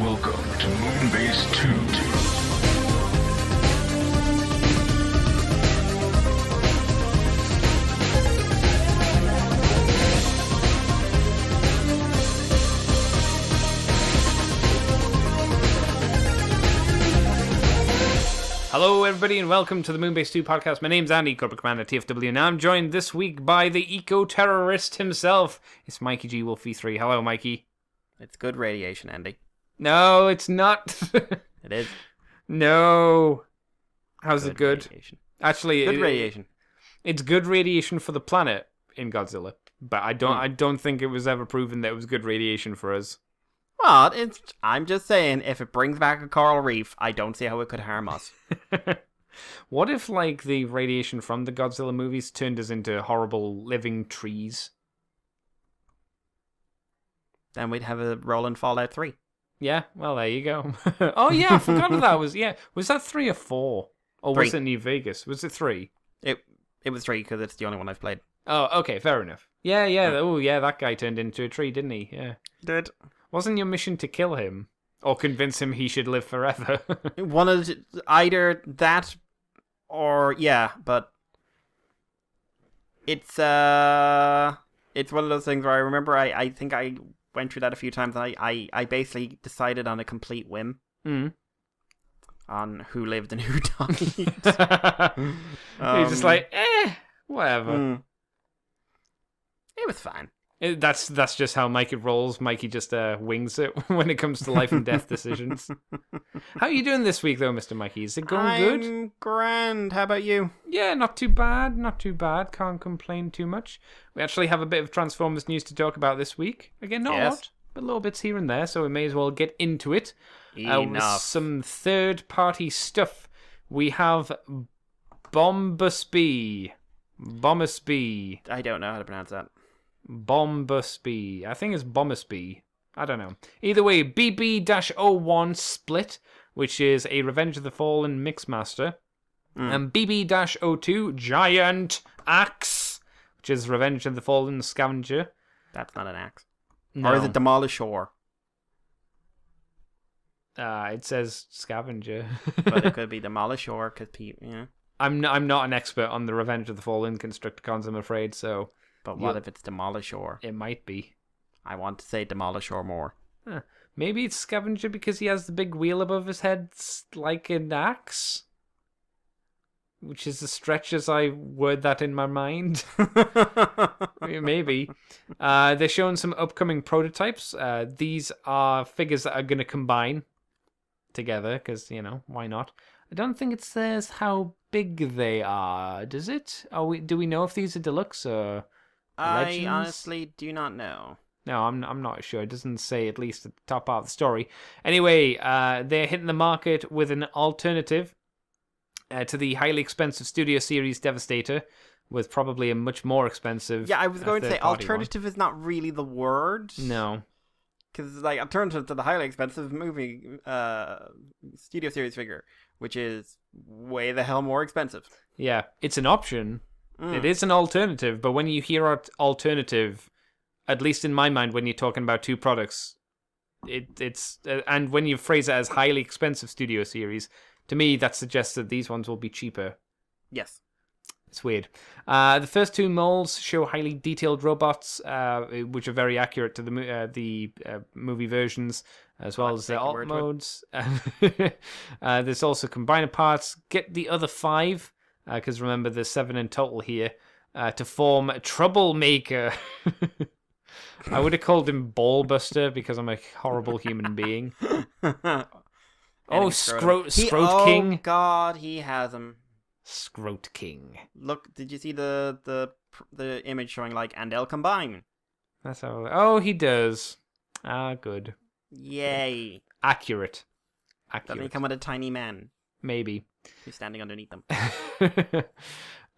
Welcome to Moonbase 2. Hello everybody and welcome to the Moonbase 2 podcast. My name's Andy, Corporate Commander TFW, and I'm joined this week by the eco-terrorist himself. It's Mikey G. Wolfie 3. Hello, Mikey. It's good radiation, Andy. No, it's not. It is. No. How's it good? Radiation. Actually, Good radiation. It's good radiation for the planet in Godzilla, but I don't think it was ever proven that it was good radiation for us. Well, I'm just saying, if it brings back a coral reef, I don't see how it could harm us. What if, like, the radiation from the Godzilla movies turned us into horrible living trees? Then we'd have a rolling Fallout 3. Yeah, well, there you go. Oh, yeah, I forgot that was, was that 3 or 4? Or was 3. it New Vegas? Was it 3? It was 3 because it's the only one I've played. Oh, okay, fair enough. Yeah. Oh, yeah, that guy turned into a tree, didn't he? Yeah. Did. Wasn't your mission to kill him? Or convince him he should live forever? One of either that or, yeah, but it's one of those things where I remember I think I went through that a few times, and I basically decided on a complete whim on who lived and who died. You're just like, whatever. It was fine. That's just how Mikey rolls. Mikey just wings it when it comes to life and death decisions. How are you doing this week, though, Mr. Mikey? Is it going good? I'm grand. How about you? Yeah, not too bad. Not too bad. Can't complain too much. We actually have a bit of Transformers news to talk about this week. Again, not a lot, but little bits here and there, so we may as well get into it. Enough. Some third-party stuff. We have Bombusby. I don't know how to pronounce that. Bombusby. I think it's Bombusby. I don't know. Either way, BB-01 Split, which is a Revenge of the Fallen Mixmaster, and BB-02 Giant Axe, which is Revenge of the Fallen Scavenger. That's not an axe. No. Or is it Demolisher? It says Scavenger. But it could be Demolisher, because people, yeah. I'm not an expert on the Revenge of the Fallen Constructicons, I'm afraid, so... But what if it's Demolisher? It might be. I want to say Demolisher more. Maybe it's Scavenger because he has the big wheel above his head like an axe? Which is as stretch as I word that in my mind. Maybe. They're showing some upcoming prototypes. These are figures that are going to combine together because, why not? I don't think it says how big they are, does it? Do we know if these are deluxe or... Legends? I honestly do not know. No, I'm not sure. It doesn't say, at least at the top part of the story. Anyway, they're hitting the market with an alternative to the highly expensive Studio Series Devastator, with probably a much more expensive. Yeah, I was going to say alternative is not really the word. No, because alternative to the highly expensive movie Studio Series figure, which is way the hell more expensive. Yeah, it's an option. It is an alternative, but when you hear alternative, at least in my mind, when you're talking about two products, it's and when you phrase it as highly expensive Studio Series, to me that suggests that these ones will be cheaper. Yes. It's weird. The first two molds show highly detailed robots, which are very accurate to the movie versions, as well as the alt modes. There's also combiner parts. Get the other 5. Because remember, there's 7 in total here, to form Troublemaker. I would have called him Ballbuster because I'm a horrible human being. Scrote King. Oh God, he has him. Scrote King. Look, did you see the image showing and they'll combine? That's how. Oh, he does. Good. Yay. Accurate. Doesn't he come with a tiny man? Maybe. He's standing underneath them.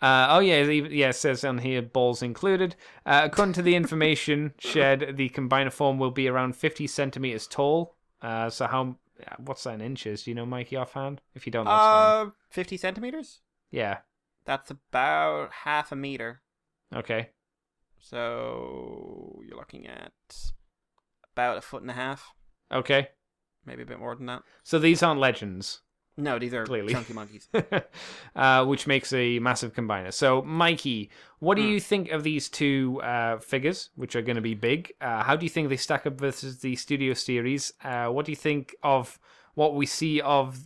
It says on here, balls included. According to the information shared, the combiner form will be around 50 centimeters tall. So what's that in inches? Do you know, Mikey, offhand? If you don't, that's fine. 50 centimeters? Yeah. That's about half a meter. Okay. So you're looking at about 1.5 feet. Okay. maybe a bit more than that. So these aren't legends. No, these are Clearly. chunky monkeys. Which makes a massive combiner. So, Mikey, what do you think of these two figures, which are going to be big? How do you think they stack up versus the Studio Series? What do you think of what we see of,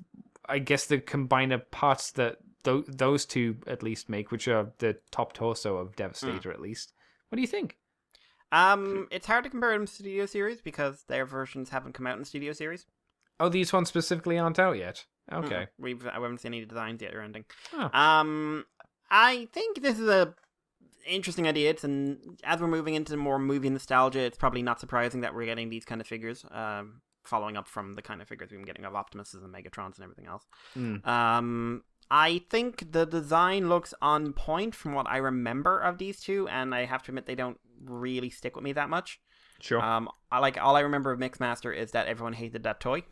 I guess, the combiner parts that those two at least make, which are the top torso of Devastator at least? What do you think? It's hard to compare them to Studio Series because their versions haven't come out in Studio Series. Oh, these ones specifically aren't out yet. Okay. I haven't seen any designs yet or anything. Oh. I think this is a interesting idea. As we're moving into more movie nostalgia, it's probably not surprising that we're getting these kind of figures. Following up from the kind of figures we've been getting of Optimuses and Megatrons and everything else. I think the design looks on point from what I remember of these two, and I have to admit they don't really stick with me that much. Sure. All I remember of Mixmaster is that everyone hated that toy.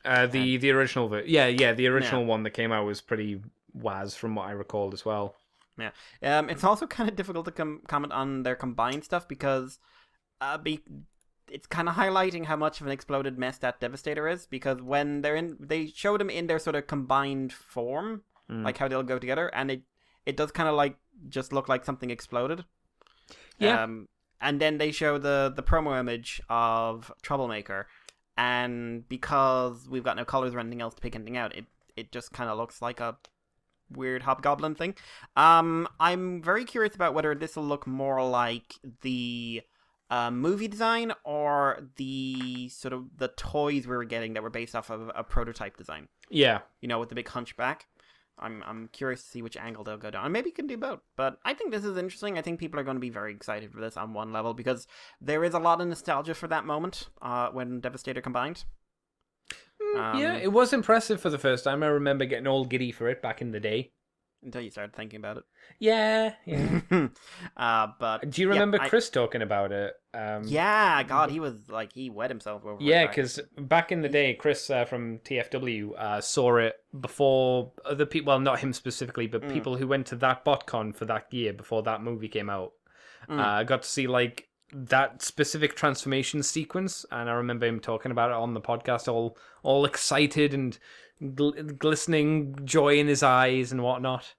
The original, the original one that came out was pretty waz from what I recalled as well. Yeah. It's also kind of difficult to comment on their combined stuff because it's kind of highlighting how much of an exploded mess that Devastator is, because when they show them in their sort of combined form, like how they'll go together, and it does kind of like just look like something exploded. Yeah. And then they show the promo image of Troublemaker, and because we've got no colors or anything else to pick anything out, it just kind of looks like a weird hobgoblin thing. I'm very curious about whether this will look more like the movie design or the sort of the toys we were getting that were based off of a prototype design. Yeah. With the big hunchback. I'm curious to see which angle they'll go down. Maybe you can do both. But I think this is interesting. I think people are going to be very excited for this on one level because there is a lot of nostalgia for that moment when Devastator combined. Yeah, it was impressive for the first time. I remember getting all giddy for it back in the day. Until you started thinking about it. Yeah. But do you remember Chris talking about it? Yeah, God, he wet himself over. Yeah, because back in the day, Chris from TFW saw it before other people. Well, not him specifically, but people who went to that BotCon for that year before that movie came out got to see like that specific transformation sequence, and I remember him talking about it on the podcast, all excited and glistening joy in his eyes and whatnot.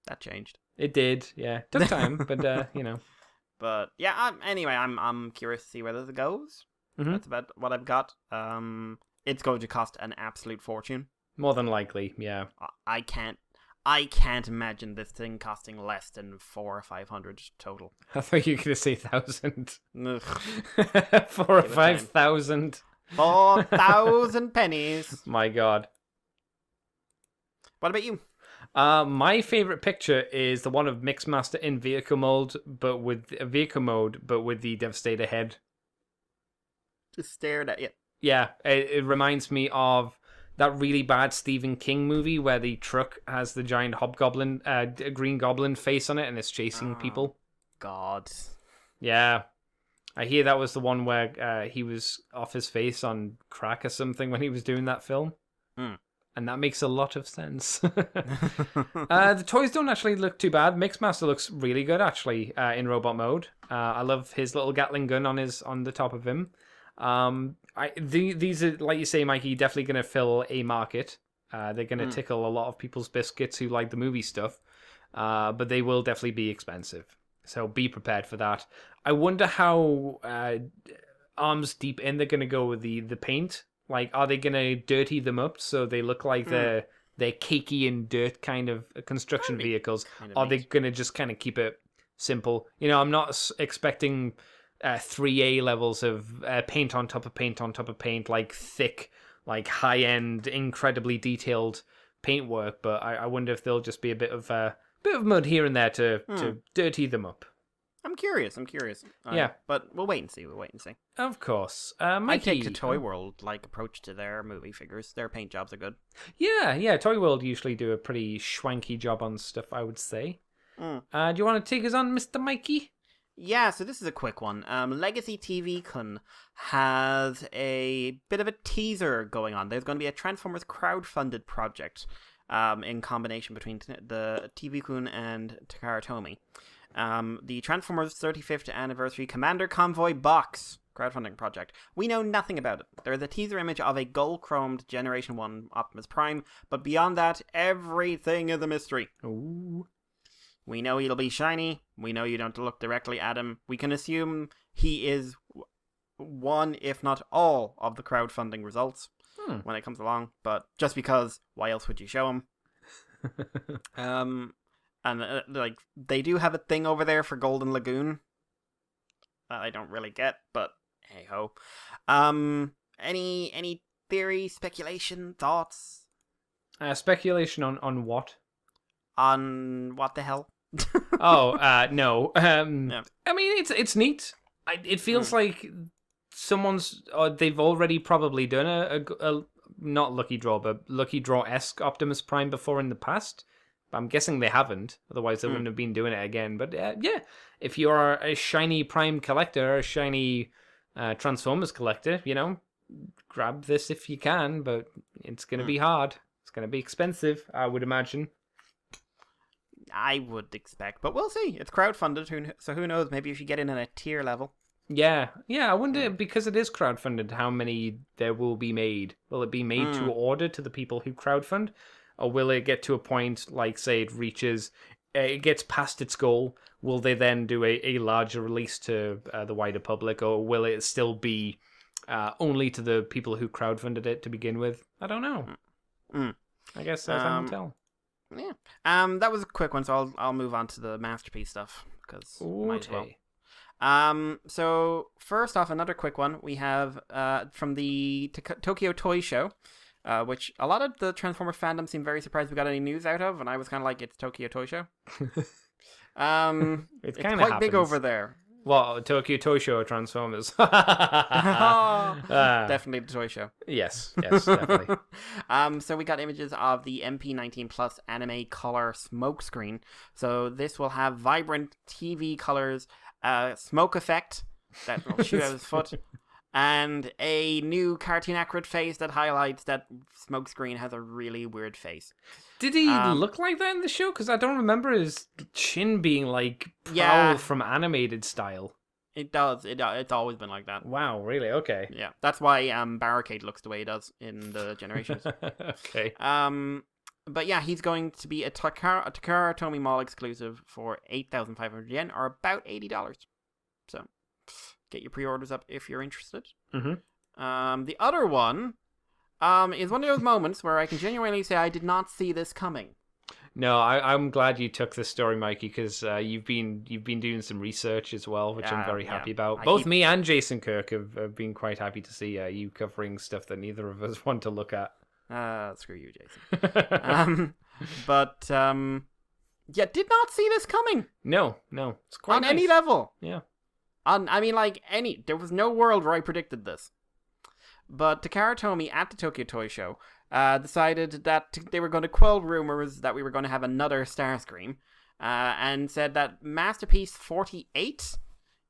That changed. It did, yeah. Took time, but But yeah. Anyway, I'm curious to see where this goes. That's about what I've got. It's going to cost an absolute fortune. More than likely, yeah. I can't imagine this thing costing less than 400 or 500 total. I thought you were going to say 1,000. 4,000 or 5,000. 4,000 pennies. My God. What about you? My favorite picture is the one of Mixmaster in vehicle mode, but with the Devastator head. Just stared at you. Yeah, it reminds me of that really bad Stephen King movie where the truck has the giant hobgoblin, green goblin face on it, and it's chasing people. God. Yeah. I hear that was the one where he was off his face on crack or something when he was doing that film. And that makes a lot of sense. The toys don't actually look too bad. Mixmaster looks really good, actually, in robot mode. I love his little Gatling gun on the top of him. These are, like you say, Mikey, definitely going to fill a market. They're going to tickle a lot of people's biscuits who like the movie stuff. But they will definitely be expensive. So be prepared for that. I wonder how arms deep in they're going to go with the paint. Like, are they going to dirty them up so they look like they're cakey and dirt kind of construction vehicles? Or are they going to just kind of keep it simple? I'm not expecting 3A levels of paint on top of paint on top of paint, like thick, like high-end, incredibly detailed paintwork. But I wonder if there'll just be a bit of mud here and there to dirty them up. I'm curious. Yeah. But we'll wait and see. Of course. Mikey, I take the Toy World approach to their movie figures. Their paint jobs are good. Yeah. Toy World usually do a pretty schwanky job on stuff, I would say. Do you want to take us on, Mr. Mikey? Yeah, so this is a quick one. Legacy TV Kun has a bit of a teaser going on. There's going to be a Transformers crowdfunded project in combination between the TV Kun and Takara Tomy. The Transformers 35th Anniversary Commander Convoy box crowdfunding project. We know nothing about it. There is a teaser image of a gold-chromed Generation 1 Optimus Prime, but beyond that, everything is a mystery. Ooh. We know he'll be shiny. We know you don't look directly at him. We can assume he is one, if not all, of the crowdfunding results when it comes along. But just because, why else would you show him? And like they do have a thing over there for Golden Lagoon that I don't really get, but hey ho. Any theory, speculation, thoughts? Speculation on what? On what the hell? No. Yeah. I mean, it's neat. It feels like someone's. They've already probably done a not Lucky Draw, but Lucky Draw-esque Optimus Prime before in the past. I'm guessing they haven't. Otherwise, they wouldn't have been doing it again. But yeah, if you are a shiny Prime collector, a shiny Transformers collector, grab this if you can. But it's going to be hard. It's going to be expensive, I would imagine. I would expect, but we'll see. It's crowdfunded, so who knows? Maybe if you get in at a tier level. Yeah. I wonder, because it is crowdfunded, how many there will be made. Will it be made to order to the people who crowdfund? Or will it get to a point, like, say, it gets past its goal? Will they then do a larger release to the wider public? Or will it still be only to the people who crowdfunded it to begin with? I don't know. I guess time will tell. Yeah. That was a quick one, so I'll move on to the Masterpiece stuff, because might as well. So first off, another quick one. We have from the Tokyo Toy Show, which a lot of the Transformer fandom seemed very surprised we got any news out of, and I was kind of like, it's Tokyo Toy Show. It's quite big over there. Well, Tokyo Toy Show or Transformers? Definitely the toy show. Yes, definitely. So we got images of the MP19 Plus anime color smoke screen. So this will have vibrant TV colors, smoke effect that will shoot out his foot, and a new cartoon accurate face that highlights that Smokescreen has a really weird face. Did he look like that in the show? Because I don't remember his chin being like Prowl from animated style. It does. It's always been like that. Wow, really? Okay. Yeah, that's why Barricade looks the way he does in the Generations. Okay. But yeah, he's going to be a Takara Tomy Mall exclusive for 8,500 yen, or about $80. So get your pre-orders up if you're interested. Mm-hmm. The other one is one of those moments where I can genuinely say I did not see this coming. No, I'm glad you took this story, Mikey, because you've been doing some research as well, which I'm very happy about. Both me and Jason Kirk have been quite happy to see you covering stuff that neither of us want to look at. Screw you, Jason. Did not see this coming. No, it's quite on nice. Any level. Yeah. There was no world where I predicted this. But Takara Tomy at the Tokyo Toy Show decided that they were going to quell rumors that we were going to have another Starscream, and said that Masterpiece 48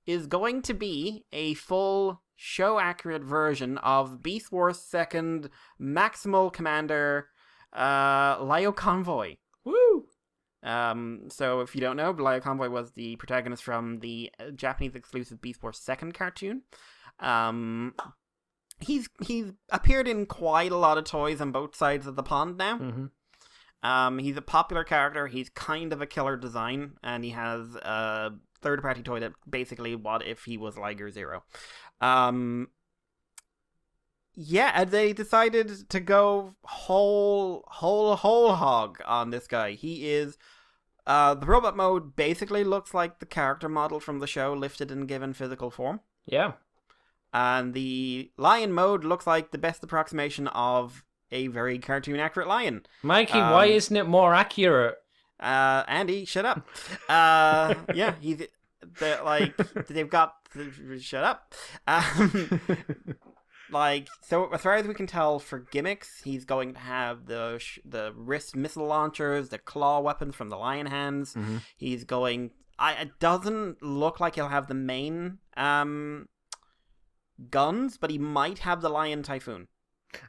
is going to be a full show-accurate version of Beast Wars 2nd Maximal Commander Lio Convoy. Woo! So if you don't know, Lio Convoy was the protagonist from the Japanese exclusive Beast Wars 2nd cartoon. He's appeared in quite a lot of toys on both sides of the pond now. Mm-hmm. He's a popular character. He's kind of a killer design, and he has a third-party toy that basically what if he was Liger Zero. They decided to go whole hog on this guy. He is the robot mode basically looks like the character model from the show lifted and given physical form. Yeah. And the lion mode looks like the best approximation of a very cartoon accurate lion. Mikey, why isn't it more accurate? Andy, shut up. They've got shut up. So as far as we can tell, for gimmicks, he's going to have the wrist missile launchers, the claw weapons from the lion hands. Mm-hmm. He's going. It doesn't look like he'll have the main guns, but he might have the Lion Typhoon.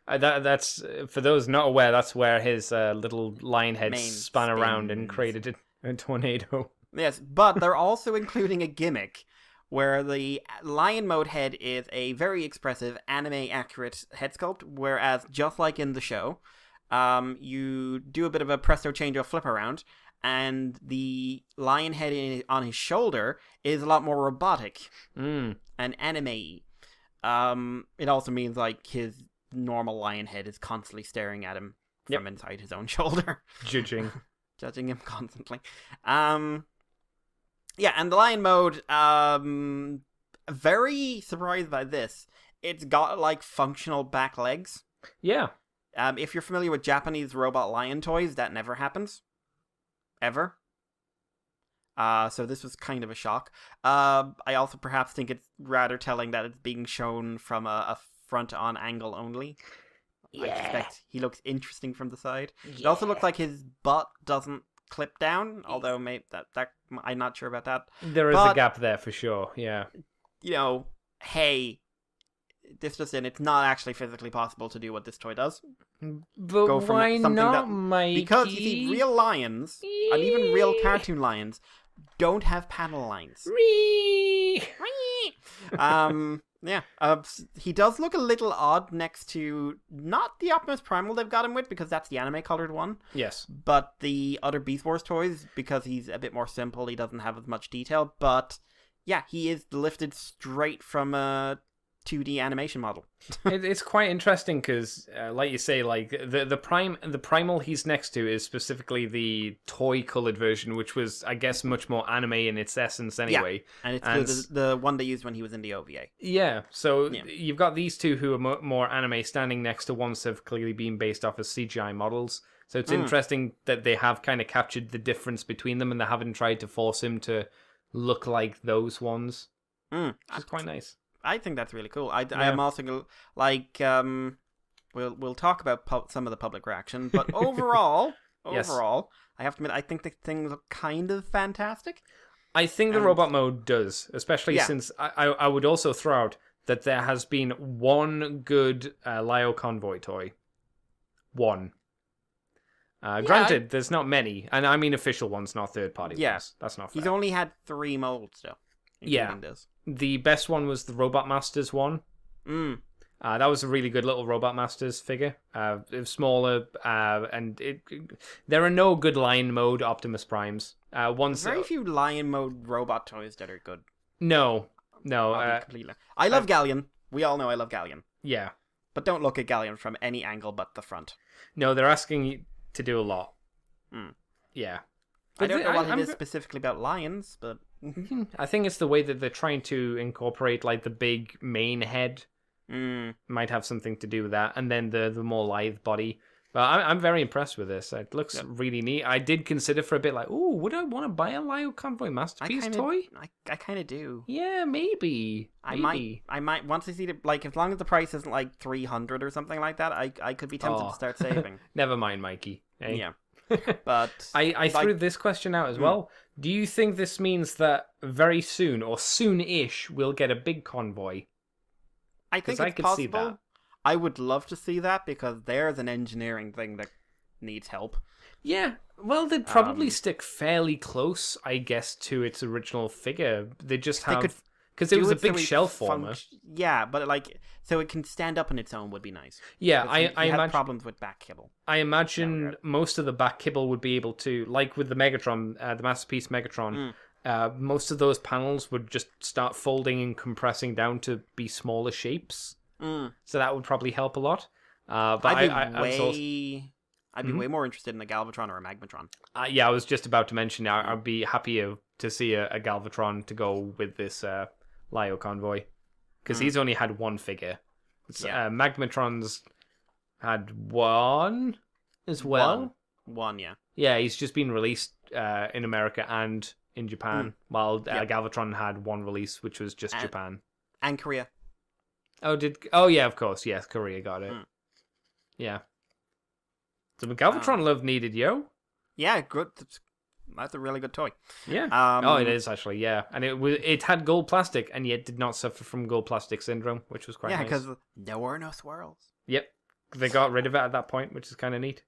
That's for those not aware. That's where his little lion head Main spun around spins. and created a tornado. Yes, but they're also including a gimmick where the lion mode head is a very expressive, anime-accurate head sculpt, whereas just like in the show, you do a bit of a presto change or flip around, and the lion head on his shoulder is a lot more robotic and anime-y. It also means like his normal lion head is constantly staring at him from inside his own shoulder. Judging him constantly. Yeah, and the lion mode, very surprised by this. It's got like functional back legs. Yeah. If you're familiar with Japanese robot lion toys, that never happens. Ever. So this was kind of a shock. I also perhaps think it's rather telling that it's being shown from a front-on angle only. Yeah. I suspect he looks interesting from the side. Yeah. It also looks like his butt doesn't clip down, although maybe that I'm not sure about that. There is a gap there for sure, yeah. You know, hey, this just in, it's not actually physically possible to do what this toy does. But go from why something not, Mikey? Because you see, real lions, and even real cartoon lions, don't have panel lines. Yeah. He does look a little odd next to not the Optimus Primal they've got him with, because that's the anime colored one. Yes. But the other Beast Wars toys, because he's a bit more simple, he doesn't have as much detail. But yeah, he is lifted straight from a 2D animation model. It's quite interesting because, like you say, like the primal he's next to is specifically the toy colored version, which was, I guess, much more anime in its essence anyway. Yeah, and it's the one they used when he was in the OVA. Yeah, so you've got these two who are more anime standing next to ones that have clearly been based off of CGI models. So it's interesting that they have kind of captured the difference between them, and they haven't tried to force him to look like those ones. Which is quite nice. I think that's really cool. I am also like we'll talk about some of the public reaction, but overall, I have to admit I think the things look kind of fantastic. I think the robot mode does, especially since I would also throw out that there has been one good Lio Convoy toy. One. Granted, there's not many, and I mean official ones, not third-party ones. That's not fair. He's only had 3 molds, though. This. The best one was the Robot Masters one. That was a really good little Robot Masters figure. It was smaller, and there are no good Lion Mode Optimus Primes. Very few Lion Mode robot toys that are good. No. I love Galleon. We all know I love Galleon. Yeah. But don't look at Galleon from any angle but the front. No, they're asking you to do a lot. Yeah. I don't know what it is specifically about lions, but I think it's the way that they're trying to incorporate like the big main head. Might have something to do with that, and then the more lithe body. But I'm very impressed with this. It looks really neat. I did consider for a bit like, ooh, would I want to buy a Lio Convoy Masterpiece toy? I kind of do. Yeah, maybe. I might once I see it, like, as long as the price isn't like 300 or something like that, I could be tempted to start saving. Never mind, Mikey. Hey? Yeah. But I threw this question out as well. Do you think this means that very soon, or soon-ish, we'll get a big convoy? I think it's possible. See that. I would love to see that, because there's an engineering thing that needs help. Yeah, well, they'd probably stick fairly close, I guess, to its original figure. They just have... Because it was a big shell former. Yeah, but like, so it can stand up on its own would be nice. Yeah, I imagine problems with back kibble. I imagine most of the back kibble would be able to, like with the Megatron, the Masterpiece Megatron, most of those panels would just start folding and compressing down to be smaller shapes. So that would probably help a lot. But I'd be way more interested in a Galvatron or a Magmatron. Yeah, I was just about to mention. I'd be happy to see a Galvatron to go with this Lio Convoy, because he's only had one figure. Magmatron's had one as well. One, yeah. Yeah, he's just been released in America and in Japan, while Galvatron had one release, which was just Japan and Korea. Oh yeah, of course, yes, Korea got it. Yeah. So Galvatron love needed, yo. Yeah, good. That's a really good toy. Yeah. It is actually. Yeah, and it had gold plastic, and yet did not suffer from gold plastic syndrome, which was quite nice. Yeah, because there were no swirls. Yep, they got rid of it at that point, which is kind of neat.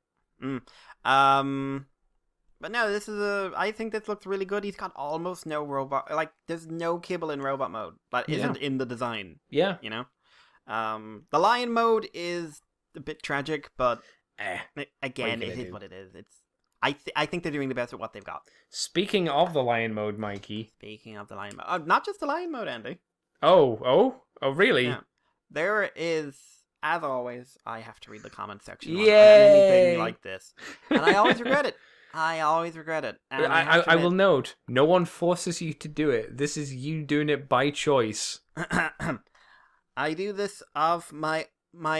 But no, I think this looks really good. He's got almost no robot, like, there's no kibble in robot mode that isn't in the design. Yeah. You know? The lion mode is a bit tragic, but again, it is what it is. I think they're doing the best with what they've got. Speaking of the lion mode, Mikey. Speaking of the lion mode, not just the lion mode, Andy. Oh, really? Yeah. There is, as always, I have to read the comment section on Yay! anything like this, and I always regret it. And I will note, no one forces you to do it. This is you doing it by choice. I do this of my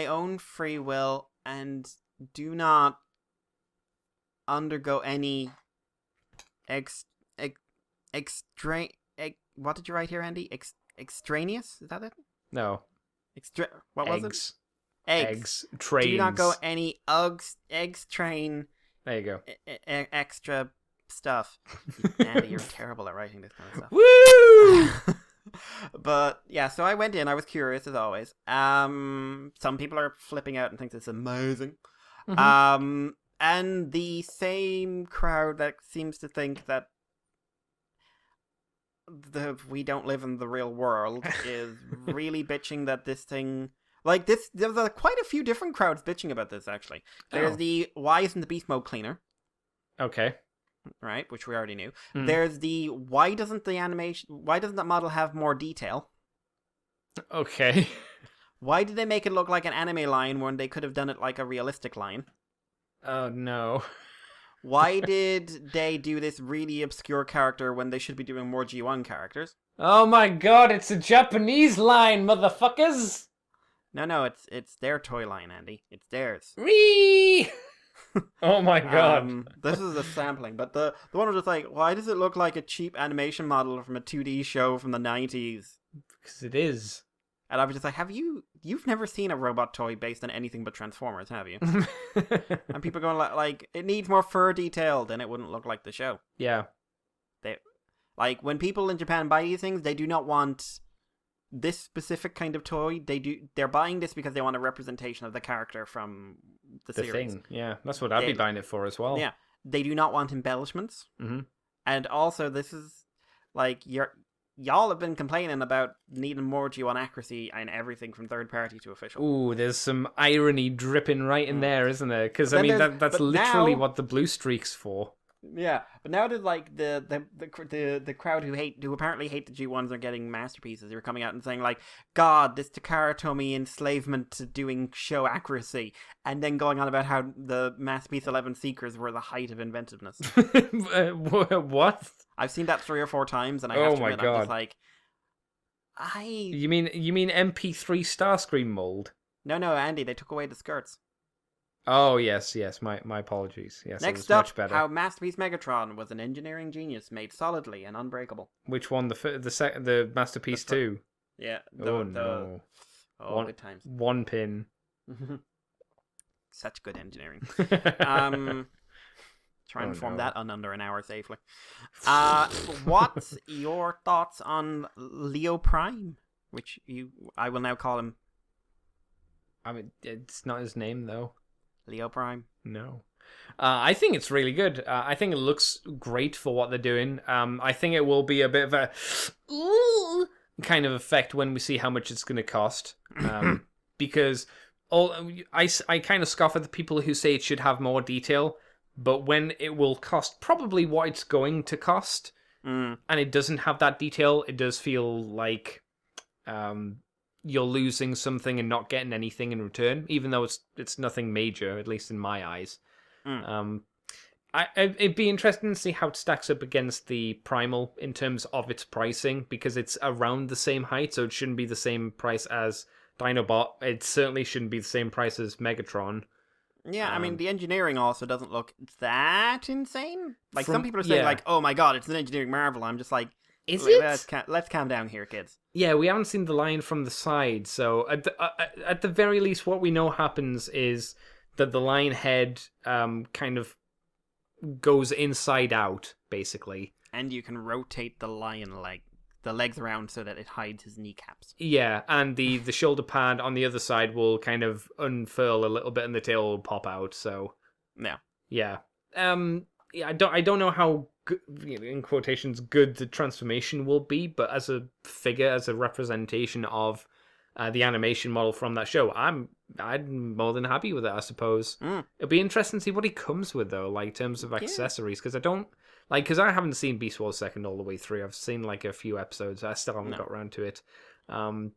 own free will and do not undergo any what did you write here, Andy? Extraneous? Is that it? No. What was Eggs. it? Eggs. Trains. Do not go any eggs train. There you go. Extra stuff. Andy, you're terrible at writing this kind of stuff. Woo! But yeah, so I went in. I was curious as always. Some people are flipping out and think this is amazing. Mm-hmm. And the same crowd that seems to think that we don't live in the real world is really bitching that this thing, like this. There's quite a few different crowds bitching about this. Actually, there's the why isn't the beast mode cleaner? Okay. Right, which we already knew. There's the why doesn't that model have more detail? Okay. Why did they make it look like an anime lion when they could have done it like a realistic lion? Oh no. Why did they do this really obscure character when they should be doing more G1 characters? Oh my god, it's a Japanese line, motherfuckers! No, it's their toy line, Andy. It's theirs. Whee! Oh my god. This is a sampling, but the one was just like, why does it look like a cheap animation model from a 2D show from the 90s? Because it is. And I was just like, you've never seen a robot toy based on anything but Transformers, have you? And people going like, it needs more fur detail, then it wouldn't look like the show. Yeah. Like, when people in Japan buy these things, they do not want this specific kind of toy. They're buying this because they want a representation of the character from the series. Thing. Yeah, that's what I'd be buying it for as well. Yeah. They do not want embellishments. Mm-hmm. And also, this is, like, y'all have been complaining about needing more G1 accuracy and everything from third party to official. Ooh, there's some irony dripping right in there, isn't there? Because, I mean, that's literally what the blue streak's for. Yeah, but now that like the crowd who apparently hate the G1s are getting masterpieces, they're coming out and saying like, God, this Takara Tomy enslavement to doing show accuracy, and then going on about how the Masterpiece 11 Seekers were the height of inventiveness. What? I've seen that 3 or 4 times, and I have to admit, I'm just like, You mean MP3 Starscream mold? No, Andy, they took away the skirts. Oh, yes, my apologies. Yes, Next it was up, much better. how Masterpiece Megatron was an engineering genius made solidly and unbreakable. Which one? The Masterpiece 2? Yeah. No. Good times. One pin. Such good engineering. Try and form that under an hour safely. What's your thoughts on Leo Prime? Which I will now call him. I mean, it's not his name, though. Leo Prime? No. I think it's really good. I think it looks great for what they're doing. I think it will be a bit of a kind of effect when we see how much it's going to cost. Because I kind of scoff at the people who say it should have more detail, but when it will cost probably what it's going to cost, and it doesn't have that detail, it does feel like you're losing something and not getting anything in return, even though it's nothing major, at least in my eyes. It'd be interesting to see how it stacks up against the Primal in terms of its pricing, because it's around the same height, so it shouldn't be the same price as Dinobot. It certainly shouldn't be the same price as Megatron. Yeah, I mean, the engineering also doesn't look that insane. Like, some people are saying, like, oh my god, it's an engineering marvel. I'm just like, is it? Let's calm down here, kids. Yeah, we haven't seen the line from the side, so at the very least, what we know happens is that the lion head kind of goes inside out, basically. And you can rotate the the legs around so that it hides his kneecaps. Yeah, and the shoulder pad on the other side will kind of unfurl a little bit and the tail will pop out, so... Yeah. Yeah. yeah, I don't know how good, in quotations good the transformation will be, but as a figure, as a representation of the animation model from that show, I'm more than happy with it. I suppose it'll be interesting to see what he comes with though, like in terms of accessories, because I haven't seen Beast Wars Second all the way through. I've seen like a few episodes. I still haven't got around to it. Are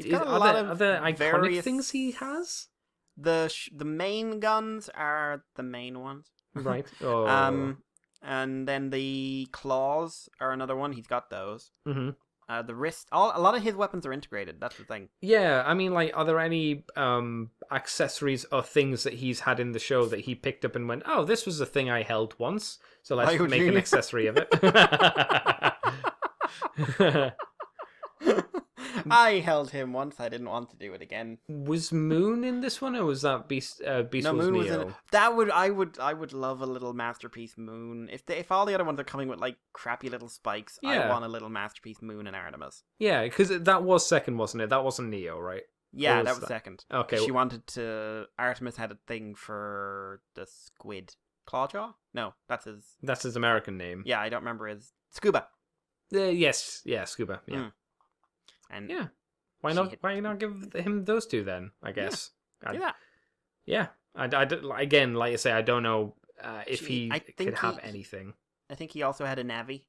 there iconic things he has? The main guns are the main ones, right? Oh. And then the claws are another one. He's got those. Mm-hmm. The wrist. A lot of his weapons are integrated. That's the thing. Yeah, I mean, like, are there any accessories or things that he's had in the show that he picked up and went, "Oh, this was a thing I held once, so let's make an accessory of it." I held him once. I didn't want to do it again. Was Moon in this one, or was that Beast? Beast no, Wars Moon Neo? was in it. I would love a little masterpiece Moon. If all the other ones are coming with like crappy little spikes, I want a little masterpiece Moon and Artemis. Yeah, because that was second, wasn't it? That wasn't Neo, right? Yeah, that was second. Okay. She wanted to. Artemis had a thing for the squid. Clawjaw? No, that's his American name. Yeah, I don't remember his Scuba. Yes, yeah, Scuba. Yeah. And yeah, why not give him those two then? I guess. Yeah. Again, like I say, I don't know if he could have anything. I think he also had a Navi.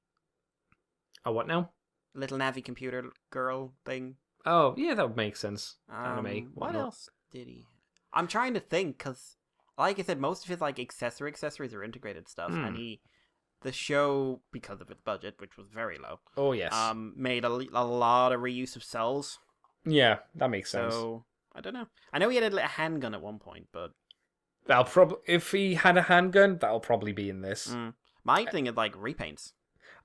A what now? A little Navi computer girl thing. Oh yeah, that would make sense. Anime. What else did he? I'm trying to think because, like I said, most of his like accessories are integrated stuff, and the show, because of its budget, which was very low. Oh yes. Made a lot of reuse of cells. Yeah, that makes sense. So I don't know. I know he had a handgun at one point, but that'll probably, if he had a handgun, that'll probably be in this. My thing is like repaints.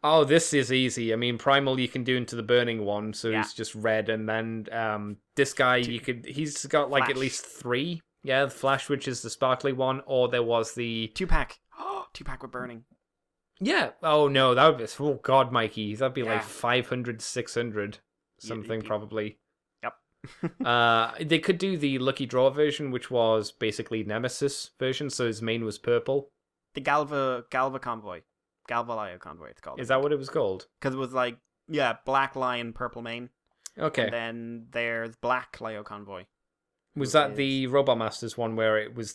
Oh, this is easy. I mean, Primal you can do into the burning one, so he's just red, and then this guy he's got like Flash. At least 3. Yeah, the Flash, which is the sparkly one, or there was the 2-pack. 2-pack with burning. Yeah. Oh no, that would be. Oh God, Mikey, that'd be like 500, 600 something probably. Yep. They could do the Lucky Draw version, which was basically Nemesis version, so his mane was purple. The Galva Convoy, Galva Lio Convoy. It's called. Is that what it was called? Because it was like black lion, purple mane. Okay. And then there's Black Lio Convoy. Was that the Robot Masters one where it was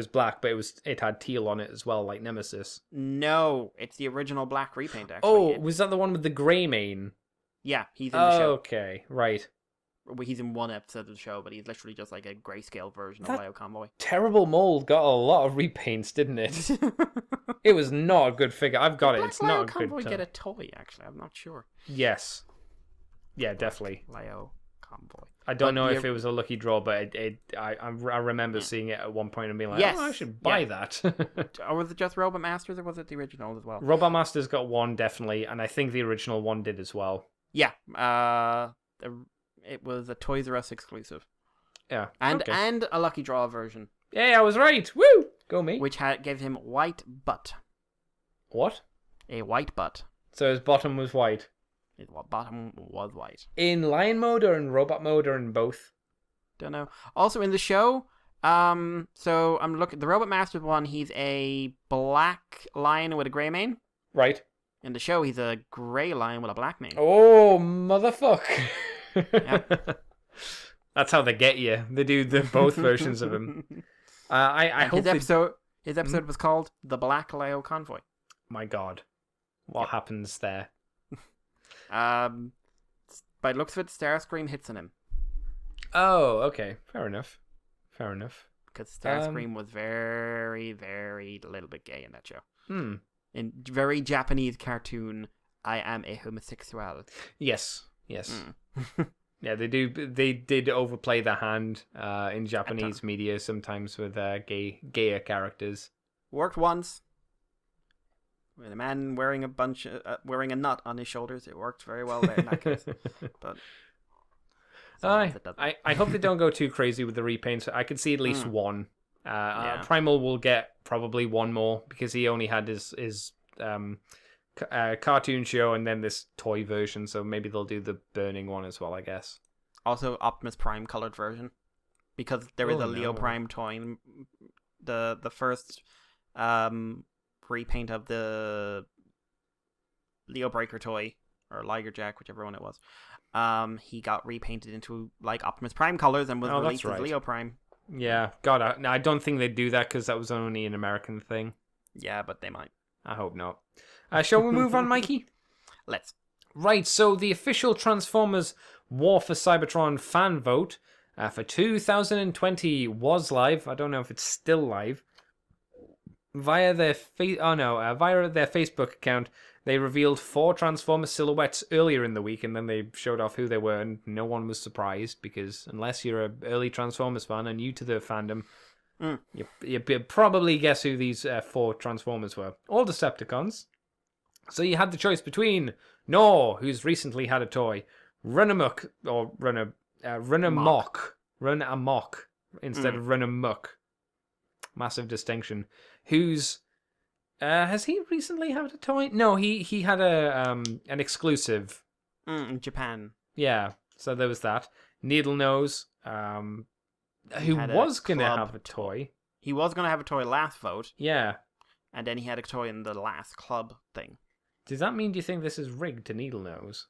black, but it had teal on it as well, like Nemesis? No, it's the original black repaint. Actually. Oh, was that the one with the grey mane? Yeah, he's in the show. Okay, right. He's in one episode of the show, but he's literally just like a grayscale version of Lio Convoy. Terrible mold got a lot of repaints, didn't it? It was not a good figure. I've got it. It's not a good. Convoy get a toy? Actually, I'm not sure. Yes. Yeah, definitely. Lio Convoy. I don't know if it was a lucky draw, but I remember seeing it at one point and being like, I should buy that. Or was it just Robot Masters, or was it the original as well? Robot Masters got one, definitely, and I think the original one did as well. Yeah. It was a Toys R Us exclusive. Yeah. And a lucky draw version. Yeah, I was right. Woo! Go me. Which gave him white butt. What? A white butt. So his bottom was white. His bottom was white. In lion mode or in robot mode or in both? Don't know. Also in the show, so I'm looking. The Robot Masters one, he's a black lion with a grey mane. Right. In the show, he's a grey lion with a black mane. Oh, motherfuck. Yep. That's how they get you. They do both versions of him. I hope his episode was called The Black Lio Convoy. My God. What happens there? By looks of it, Starscream hits on him. Oh, okay. Fair enough. Because Starscream was very, very little bit gay in that show. In very Japanese cartoon, I am a homosexual. Yes. Yeah, they did overplay the hand in Japanese media sometimes with gayer characters. Worked once. With a man wearing a nut on his shoulders, it worked very well there in that case. But I hope they don't go too crazy with the repaints. I could see at least one. Primal will get probably one more because he only had his cartoon show and then this toy version, so maybe they'll do the burning one as well, I guess. Also, Optimus Prime colored version, because there is a Leo Prime toy. The first repaint of the Leo Breaker toy, or Liger Jack, whichever one it was. He got repainted into like Optimus Prime colors and was released as Leo Prime. Yeah, God, I don't think they'd do that because that was only an American thing. Yeah, but they might. I hope not. Shall we move on, Mikey? Let's. Right, so the official Transformers War for Cybertron fan vote for 2020 was live. I don't know if it's still live. Via their Facebook account, they revealed 4 Transformers silhouettes earlier in the week, and then they showed off who they were, and no one was surprised, because unless you're an early Transformers fan and new to the fandom, you probably guess who these 4 Transformers were. All Decepticons. So you had the choice between Nor, who's recently had a toy, Run Amok, or Run Amok, instead of Run Amok. Massive distinction. Who's has he recently had a toy? No, he had an exclusive in Japan. Yeah, so there was that. Needle Nose, who was gonna have a toy. He was gonna have a toy last vote. Yeah, and then he had a toy in the last club thing. Does that mean, do you think this is rigged to Needle Nose?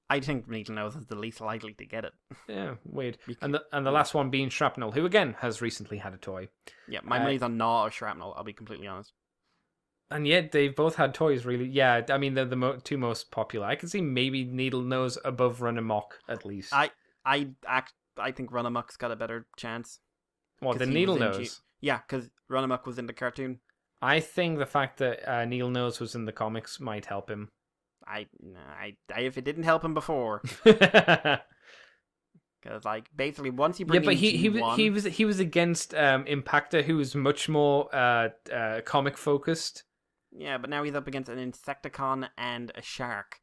I think Needle Nose is the least likely to get it. Yeah, weird. And the last one being Shrapnel, who again has recently had a toy. Yeah, my money's on Gnaw or Shrapnel, I'll be completely honest. And yet they've both had toys, really. Yeah, I mean, they're the two most popular. I can see maybe Needle Nose above Run Amok, at least. I think Run Amok's got a better chance. What, the Needle Nose? Yeah, because Run Amok was in the cartoon. I think the fact that Needle Nose was in the comics might help him. If it didn't help him before, because like basically once you bring but he was against Impactor, who was much more comic focused. Yeah, but now he's up against an Insecticon and a shark.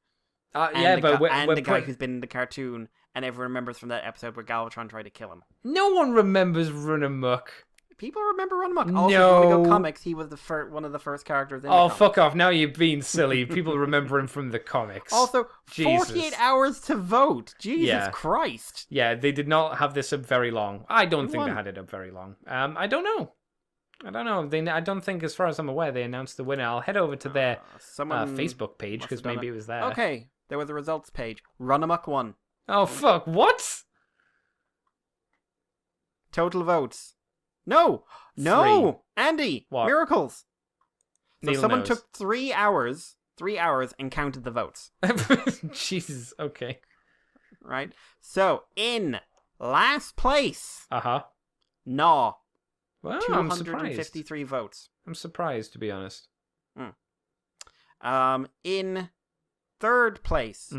And the guy who's been in the cartoon, and everyone remembers from that episode where Galvatron tried to kill him. No one remembers Run Amok. People remember Run Amok. Also, if you want to go comics, he was one of the first characters in the comics. Fuck off. Now you're being silly. People remember him from the comics. Also, 48 hours to vote. Jesus Christ. Yeah, they did not have this up very long. I don't think they had it up very long. I don't know. I don't think, as far as I'm aware, they announced the winner. I'll head over to their Facebook page, because maybe it was there. Okay, there was a results page. Run Amok won. Oh, fuck. What? Total votes. No! 3. Andy! What? Miracles! So Needle someone Nose. took 3 hours and counted the votes. Jesus, okay. Right? So, in last place, Gnaw. Well, 253 votes. I'm surprised, to be honest. In third place,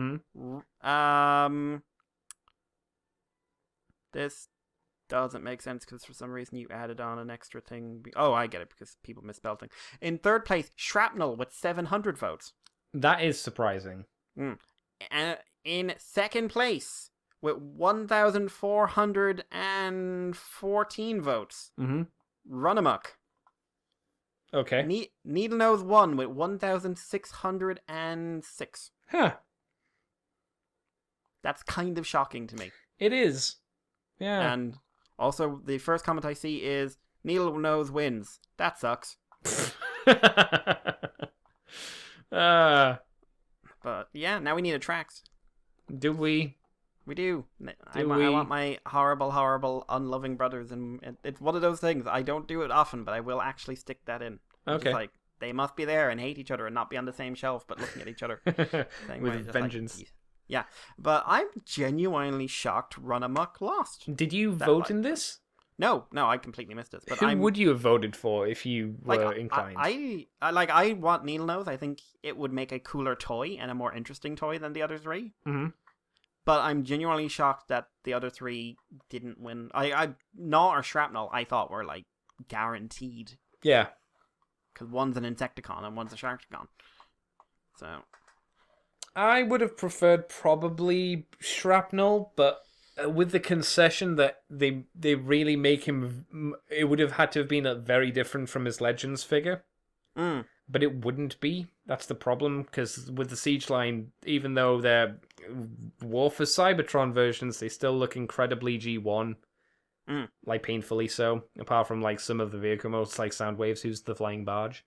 this doesn't make sense because for some reason you added on an extra thing. Oh, I get it, because people misspelled things. In third place, Shrapnel with 700 votes. That is surprising. And in second place, with 1,414 votes, Run Amok. Okay. Needle Nose won with 1,606. Huh. That's kind of shocking to me. It is. Yeah. And also, the first comment I see is, Needle Nose wins. That sucks. But yeah, now we need a tracks. Do we? We do. I want my horrible, horrible, unloving brothers, and it's one of those things. I don't do it often, but I will actually stick that in. Okay. Like, they must be there and hate each other and not be on the same shelf, but looking at each other. With vengeance. Yeah, but I'm genuinely shocked Run Amok lost. Did you vote in this? No, I completely missed it. But Who would you have voted for if you were inclined? I want Needle Nose. I think it would make a cooler toy and a more interesting toy than the other 3. But I'm genuinely shocked that the other 3 didn't win. Gnaw or Shrapnel, I thought were like guaranteed. Yeah. Because one's an Insecticon and one's a Sharkticon. So I would have preferred probably Shrapnel, but with the concession that they really make him, it would have had to have been very different from his Legends figure. But it wouldn't be. That's the problem, because with the Siege line, even though they're War for Cybertron versions, they still look incredibly G1. Like, painfully so. Apart from, like, some of the vehicle modes, like Soundwaves, who's the flying barge.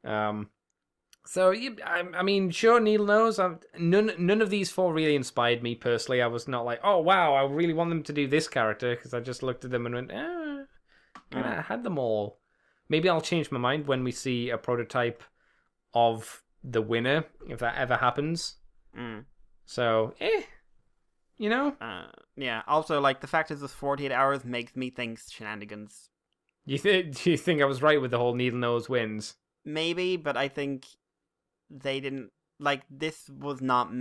So I mean, sure, needle nose. None of these four really inspired me personally. I was not like, oh wow, I really want them to do this character, because I just looked at them and went, I had them all. Maybe I'll change my mind when we see a prototype of the winner, if that ever happens. So, you know. Yeah. Also, like, the fact is, this 48 hours makes me think shenanigans. Do you think I was right with the whole needle nose wins? Maybe, but I think they didn't, like, this was not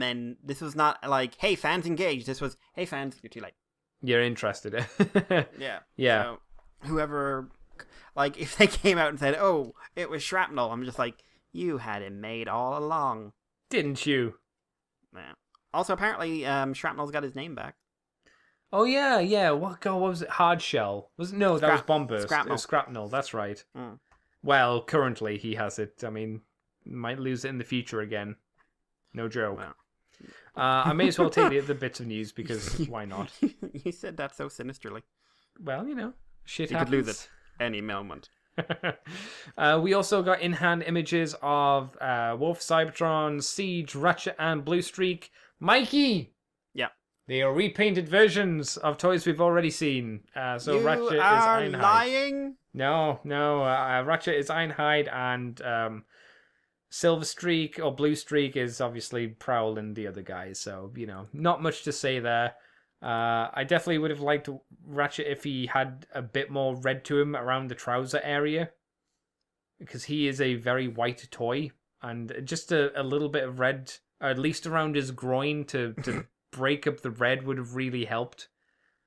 like, hey, fans, engage. This was, hey, fans, you're too late. You're interested. Yeah. Yeah. So, whoever, like, if they came out and said, oh, it was shrapnel, I'm just like, you had it made all along. Didn't you? Yeah. Also, apparently, Shrapnel's got his name back. Oh, yeah. What was it? Hard Shell? No, that was Bombburst. Scrapnel. Scrapnel, that's right. Well, currently he has it. I mean, might lose it in the future again. No joke. Well. I may as well take the other bits of news, because why not? You said that so sinisterly. Well, shit You happens. could lose it any moment. We also got in-hand images of Wolf, Cybertron, Siege, Ratchet, and Blue Streak. Mikey! Yeah. They are repainted versions of toys we've already seen. So you Ratchet is are Ironhide. lying? No. Ratchet is Ironhide, and Silver Streak or Blue Streak is obviously Prowl and the other guys. So, not much to say there. I definitely would have liked Ratchet if he had a bit more red to him around the trouser area, because he is a very white toy, and just a little bit of red, at least around his groin, to break up the red would have really helped.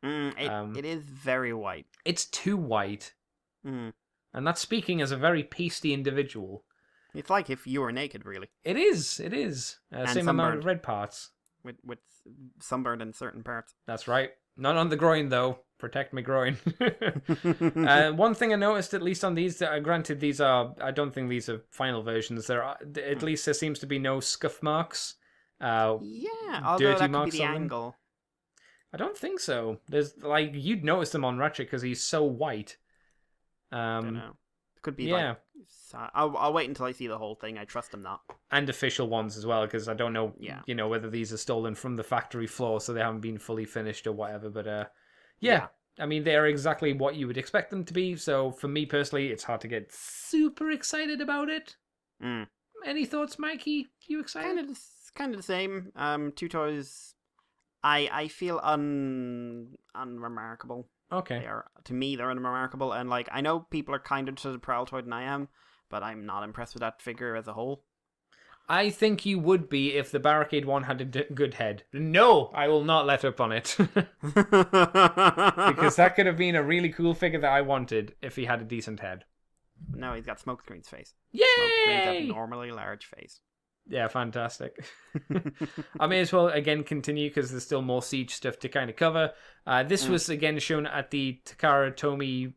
It is very white. It's too white. And that's speaking as a very pasty individual. It's like if you were naked, really. It is. Same amount of red parts. With sunburned in certain parts. That's right. Not on the groin, though. Protect my groin. One thing I noticed, at least on these, granted, I don't think these are final versions. At least there seems to be no scuff marks. Although that could marks be the on them. angle. I don't think so. There's, like, you'd notice them on Ratchet because he's so white. I don't know. It could be, yeah. I'll wait until I see the whole thing. I trust them not. And official ones as well, because I don't know, Yeah. Whether these are stolen from the factory floor, so they haven't been fully finished or whatever. But yeah. I mean, they're exactly what you would expect them to be. So for me personally, it's hard to get super excited about it. Any thoughts, Mikey? You excited? Kind of the same. Two toys. I feel unremarkable. Okay. To me, they're unremarkable, and like I know people are kinder to the Prowl toy than I am, but I'm not impressed with that figure as a whole. I think you would be if the Barricade one had a good head. No, I will not let up on it. Because that could have been a really cool figure that I wanted if he had a decent head. No, he's got Smokescreen's face. Yay! Smokescreen's a normally large face. Yeah, fantastic. I may as well again continue because there's still more Siege stuff to kind of cover. This was again shown at the Takara Tomy.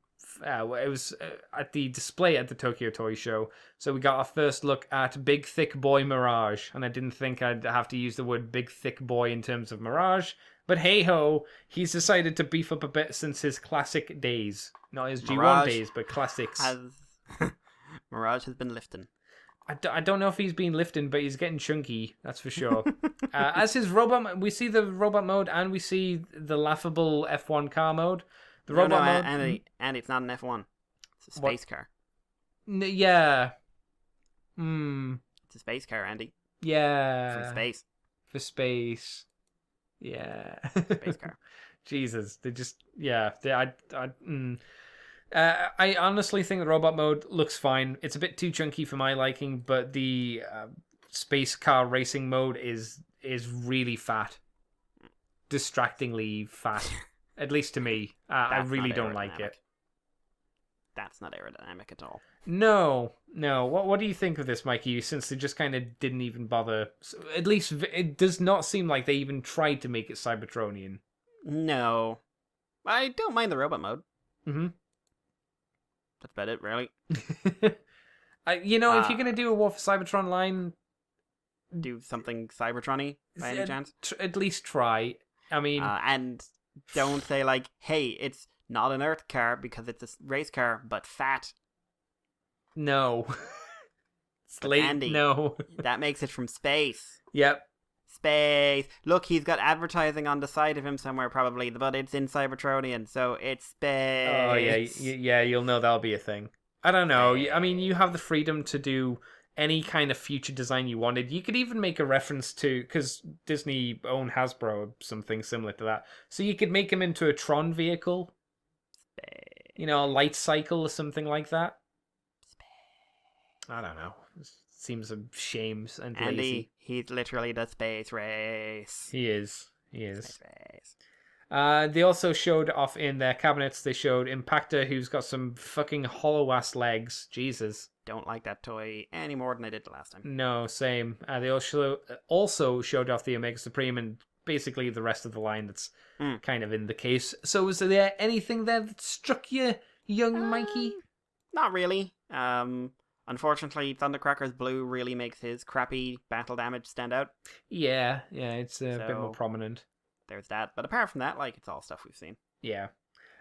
It was at the display at the Tokyo Toy Show. So we got our first look at Big Thick Boy Mirage, and I didn't think I'd have to use the word Big Thick Boy in terms of Mirage, but hey ho, he's decided to beef up a bit since his classic days, not his G1 days, but classics. Mirage has been lifting. I don't know if he's been lifting, but he's getting chunky, that's for sure. As his robot, we see the robot mode and we see the laughable F1 car mode. The robot mode, and it's not an F1. It's a space car. Yeah. It's a space car, Andy. Yeah. From space. For space. Yeah. Space car. Jesus, they just I honestly think the robot mode looks fine. It's a bit too chunky for my liking, but the space car racing mode is really fat. Distractingly fat. At least to me. I really don't like it. That's not aerodynamic at all. No. What do you think of this, Mikey? Since they just kind of didn't even bother. At least it does not seem like they even tried to make it Cybertronian. No. I don't mind the robot mode. Mm-hmm. That's about it, really. If you're going to do a War for Cybertron line... Do something Cybertron-y, by any chance? At least try. I mean... and don't say, like, hey, it's not an Earth car because it's a race car, but fat. No. Slate, Andy, no. that makes it from space. Yep. Space. Look, he's got advertising on the side of him somewhere, probably, but it's in Cybertronian, so it's space. Oh, yeah, yeah, you'll know that'll be a thing. I don't know. I mean, you have the freedom to do any kind of future design you wanted. You could even make a reference to, because Disney own Hasbro or something similar to that. So you could make him into a Tron vehicle. You know, a light cycle or something like that. I don't know. It seems a shame and lazy. Andy, he's literally the space race. He is. Space race. They also showed off in their cabinets. They showed Impactor, who's got some fucking hollow-ass legs. Jesus. Don't like that toy any more than I did the last time. No, same. They also showed off the Omega Supreme and basically the rest of the line that's kind of in the case. So was there anything there that struck you, young Mikey? Not really. Unfortunately, Thundercracker's blue really makes his crappy battle damage stand out. Yeah, it's a bit more prominent. There's that. But apart from that, like, it's all stuff we've seen. Yeah.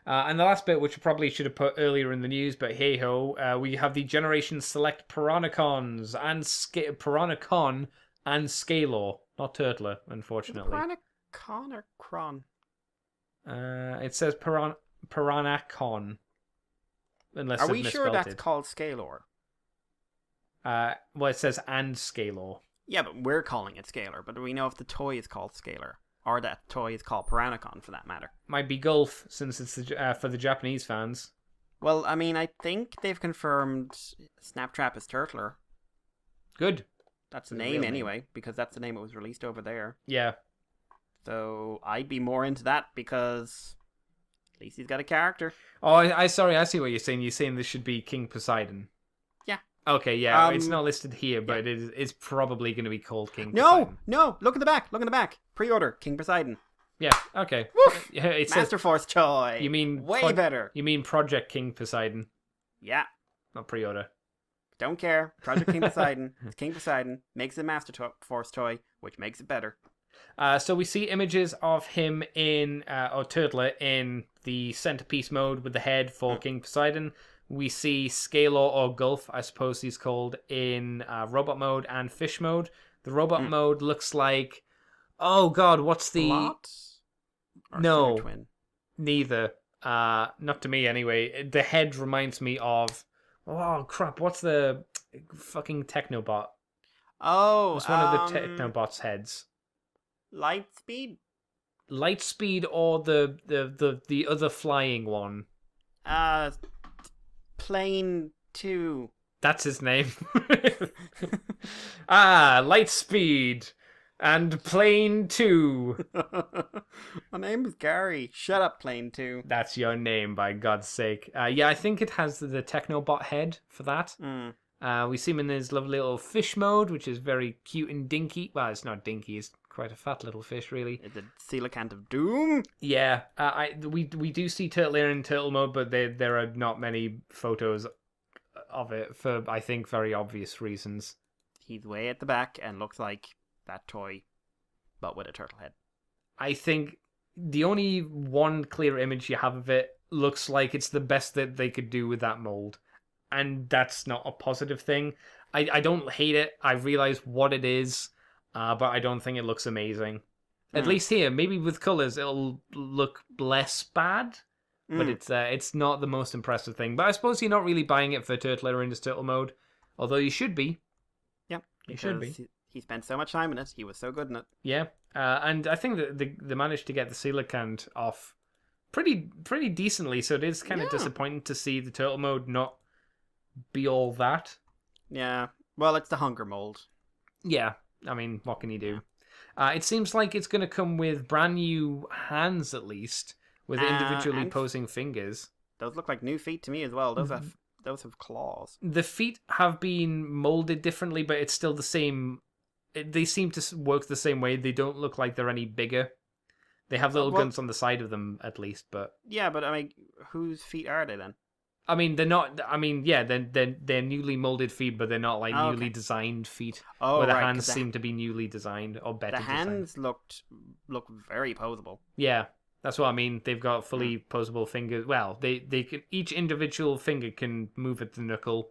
And the last bit, which we probably should have put earlier in the news, but hey-ho, we have the Generation Select Piranacons and Piranacon and Scalor. Not Turtler, unfortunately. Piranacon or Kron? It says Piranacon. Unless Are I've we sure that's misspelled it. called Scalor? Well, it says and Scalor. Yeah, but we're calling it Scalar. But do we know if the toy is called Scalar? Or that toy is called Piranacon, for that matter? Might be Gulf, since it's for the Japanese fans. Well, I mean, I think they've confirmed Snaptrap is Turtler. Good. That's the name anyway, because that's the name it was released over there. Yeah. So I'd be more into that because at least he's got a character. Oh, I see what you're saying. You're saying this should be King Poseidon. Yeah. Okay, yeah. It's not listed here, but it's probably going to be called King Poseidon. No! Look at the back! Look at the back! Pre-order, King Poseidon. Yeah, okay. Woof! Yeah, it says, Master Force toy! You mean... Way better! You mean Project King Poseidon. Yeah. Not pre-order. Don't care. Project King Poseidon. It's King Poseidon. Makes a Master Force toy, which makes it better. So we see images of him in, or Turtler, in the centerpiece mode with the head for King Poseidon. We see Scalor or Gulf, I suppose he's called, in robot mode and fish mode. The robot mode looks like... Oh god, what's the... Blot? Or No, Twin? neither. Not to me anyway. The head reminds me of... Oh crap, what's the fucking Technobot? Oh, It's one of the Technobot's heads. Lightspeed? Lightspeed or the other flying one? Plane 2. That's his name. Lightspeed and Plane 2. My name is Gary. Shut up, Plane 2. That's your name, by God's sake. Yeah, I think it has the Technobot head for that. We see him in his lovely little fish mode, which is very cute and dinky. Well, it's not dinky, it's quite a fat little fish, really. Is it Coelacanth of Doom? Yeah, we do see Turtle in turtle mode, but there are not many photos of it for, I think, very obvious reasons. He's way at the back and looks like that toy, but with a turtle head. I think the only one clear image you have of it looks like it's the best that they could do with that mold. And that's not a positive thing. I don't hate it. I realize what it is, but I don't think it looks amazing. At least here, maybe with colors, it'll look less bad. But it's not the most impressive thing. But I suppose you're not really buying it for Turtler in his turtle mode. Although you should be. Yep. You should be. He spent so much time in it. He was so good in it. Yeah. And I think that they managed to get the Coelacanth off pretty decently. So it is kind of disappointing to see the turtle mode not be all that. Yeah. Well, it's the hunger mold. Yeah. I mean, what can you do? It seems like it's going to come with brand new hands, at least, with individually posing fingers. Those look like new feet to me as well. Those have claws. The feet have been molded differently, but it's still the same. They seem to work the same way. They don't look like they're any bigger. They have little guns on the side of them, at least. But yeah, but I mean, whose feet are they then? I mean, they're not. I mean, yeah, they're newly molded feet, but they're not like newly designed feet. Oh, where the right, hands seem to be newly designed or better. The hands look very posable. Yeah, that's what I mean. They've got fully posable fingers. Well, they can, each individual finger can move at the knuckle.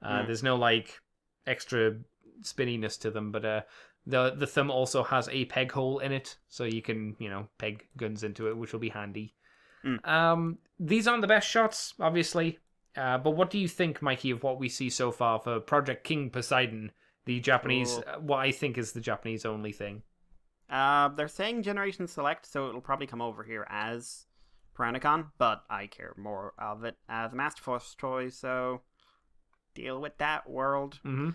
There's no like extra spinniness to them. But the thumb also has a peg hole in it, so you can peg guns into it, which will be handy. These aren't the best shots, obviously. But what do you think, Mikey, of what we see so far for Project King Poseidon, the Japanese, what I think is the Japanese only thing? They're saying Generation Select, so it'll probably come over here as Piranacon, but I care more of it as a Master Force toy, so deal with that, world. Mm-hmm.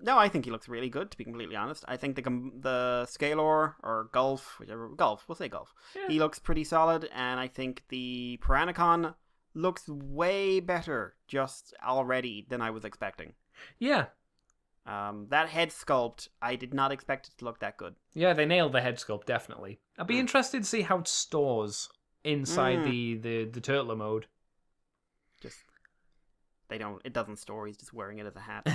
No, I think he looks really good, to be completely honest. I think the Scalor, or Gulf, we'll say Gulf. Yeah. He looks pretty solid, and I think the Piranacon looks way better just already than I was expecting. Yeah. That head sculpt, I did not expect it to look that good. Yeah, they nailed the head sculpt, definitely. I'd be interested to see how it stores inside the turtler mode. It doesn't store, he's just wearing it as a hat.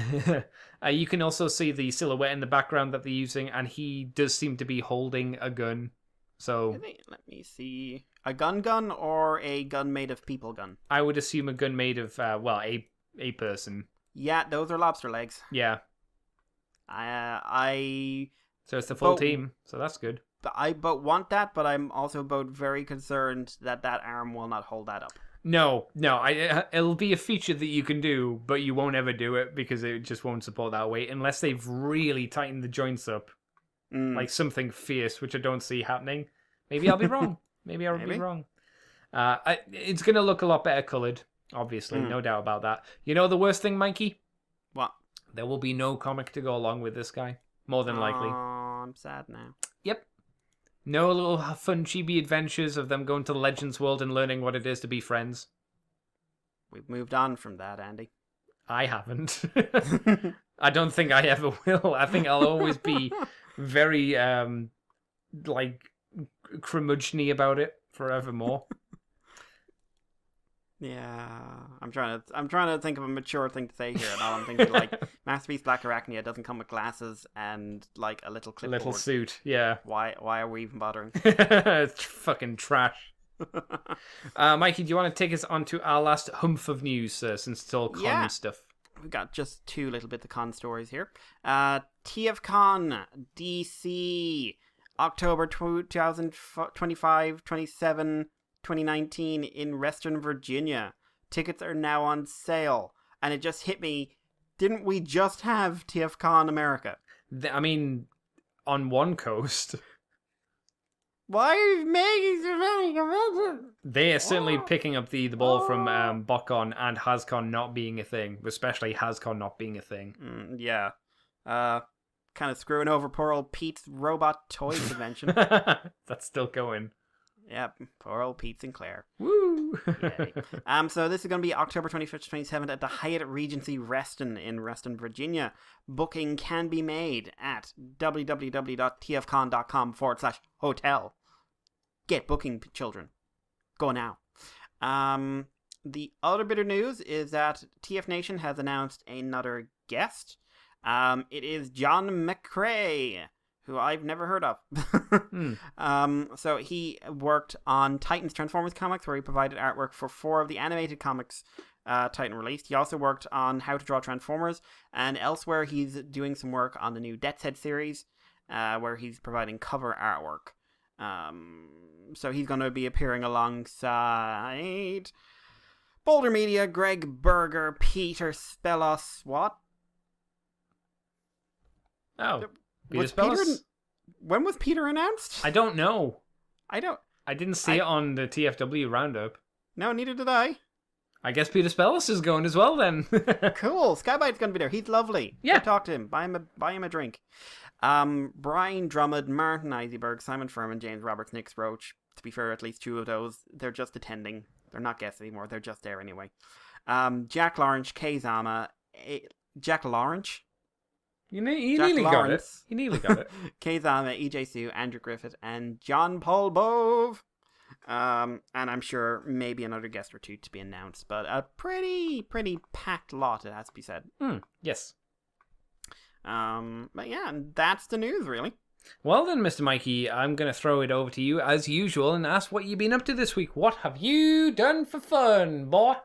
You can also see the silhouette in the background that they're using, and he does seem to be holding a gun. So let me see. A gun or a gun made of people gun? I would assume a gun made of, a person. Yeah, those are lobster legs. Yeah. So it's the full team, so that's good. I want that, but I'm also very concerned that arm will not hold that up. No, it'll be a feature that you can do, but you won't ever do it because it just won't support that weight unless they've really tightened the joints up, like something fierce, which I don't see happening. Maybe I'll be wrong. Maybe I'll be wrong. It's gonna look a lot better colored, obviously, no doubt about that. You know the worst thing, Mikey? What? There will be no comic to go along with this guy, more than likely. Oh, I'm sad now. Yep. No little fun chibi adventures of them going to the Legends world and learning what it is to be friends. We've moved on from that, Andy. I haven't. I don't think I ever will. I think I'll always be very, curmudgeon-y about it forevermore. Yeah, I'm trying to think of a mature thing to say here, and all I'm thinking Masterpiece Black Arachnia doesn't come with glasses and a little clipboard. Little suit, yeah. Why are we even bothering? It's fucking trash. Mikey, do you want to take us on to our last humph of news, since it's all con stuff? We've got just two little bits of con stories here. TFCon DC, October 2025, 27. 2019 in Reston, Virginia. Tickets are now on sale. And it just hit me, didn't we just have TFCon America? I mean, on one coast. Why are you making so many conventions? They are certainly picking up the ball from BotCon and HasCon not being a thing, especially HasCon not being a thing. Yeah. Kind of screwing over poor old Pete's robot toy convention. That's still going. Yep, poor old Pete Sinclair. Woo! So this is going to be October 25th to 27th at the Hyatt Regency Reston in Reston, Virginia. Booking can be made at www.tfcon.com/hotel. Get booking, children. Go now. The other bit of news is that TF Nation has announced another guest. It is John McCrae, who I've never heard of. So he worked on Titan's Transformers comics, where he provided artwork for 4 of the animated comics Titan released. He also worked on How to Draw Transformers, and elsewhere he's doing some work on the new Death's Head series, where he's providing cover artwork. So he's going to be appearing alongside Boulder Media, Greg Berger, Peter Spellos. What? Oh. When was Peter announced? I don't know. I didn't see it on the TFW roundup. No, neither did I. I guess Peter Spellos is going as well then. Cool. Skybite's going to be there. He's lovely. Yeah. Go talk to him. Buy him a drink. Brian Drummond, Martin Eisenberg, Simon Furman, James Roberts, Nick Roach. To be fair, at least 2 of those, they're just attending. They're not guests anymore. They're just there anyway. Jack Lawrence, Kay Zama, Jack Lawrence? He nearly got it. Kay Zama, EJ Sue, Andrew Griffith, and John Paul Bove. And I'm sure maybe another guest or 2 to be announced, but a pretty packed lot, it has to be said. Yes. But yeah, that's the news, really. Well then, Mr. Mikey, I'm going to throw it over to you as usual and ask what you've been up to this week. What have you done for fun, boy?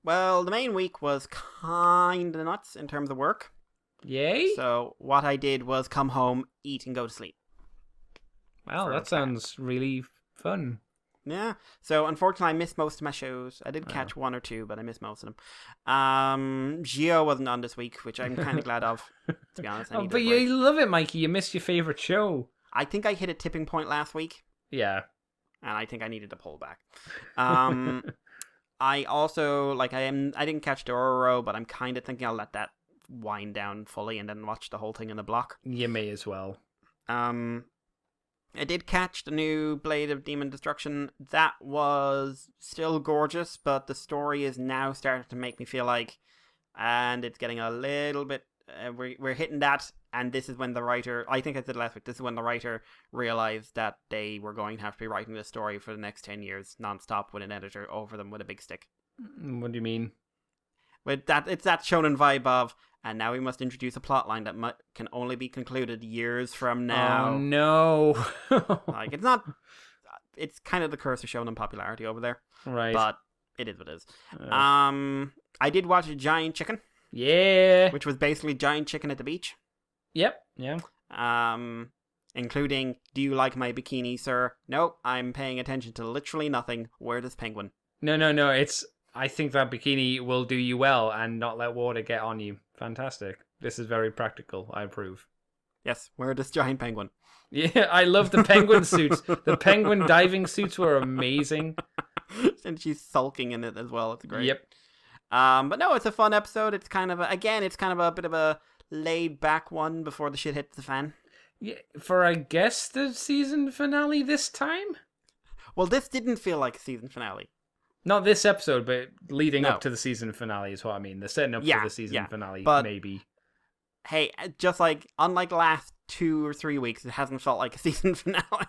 Well, the main week was kind of nuts in terms of work. Yay! So what I did was come home, eat, and go to sleep. Wow, that sounds really fun. Yeah. So unfortunately, I missed most of my shows. I did catch one or two, but I missed most of them. Geo wasn't on this week, which I'm kind of glad of. To be honest, I needed but a break. you love it, Mikey. You missed your favorite show. I think I hit a tipping point last week, Yeah. and I think I needed to pull back. I also I didn't catch Dororo, but I'm kind of thinking I'll let that wind down fully and then watch the whole thing in a block. You may as well. I did catch the new Blade of Demon Destruction. That was still gorgeous, but the story is now starting to make me feel like, and it's getting a little bit. We're hitting that, and this is when the writer. I think I said last week. This is when the writer realized that they were going to have to be writing this story for the next 10 years, nonstop, with an editor over them with a big stick. What do you mean? With that, it's that shonen vibe of, and now we must introduce a plotline that can only be concluded years from now. Oh no! It's not. It's kind of the curse of shonen popularity over there, Right. but it is what it is. I did watch Giant Chicken, Yeah. which was basically Giant Chicken at the beach. Yep. Yeah. Including, do you like my bikini, sir? Nope, I'm paying attention to literally nothing. Where does Penguin? No. It's. I think that bikini will do you well and not let water get on you. Fantastic. This is very practical. I approve. Yes, where does Giant Penguin? Yeah, I love the penguin suits. The penguin diving suits were amazing. And she's sulking in it as well. It's great. Yep. But no, it's a fun episode. It's kind of a bit of a laid back one before the shit hits the fan. Yeah, for I guess the season finale this time? Well, this didn't feel like a season finale. Not this episode, but leading No. up to the season finale is what I mean. They're setting up Yeah, for the season finale, but- maybe. Hey, just unlike the last 2 or 3 weeks, it hasn't felt like a season finale.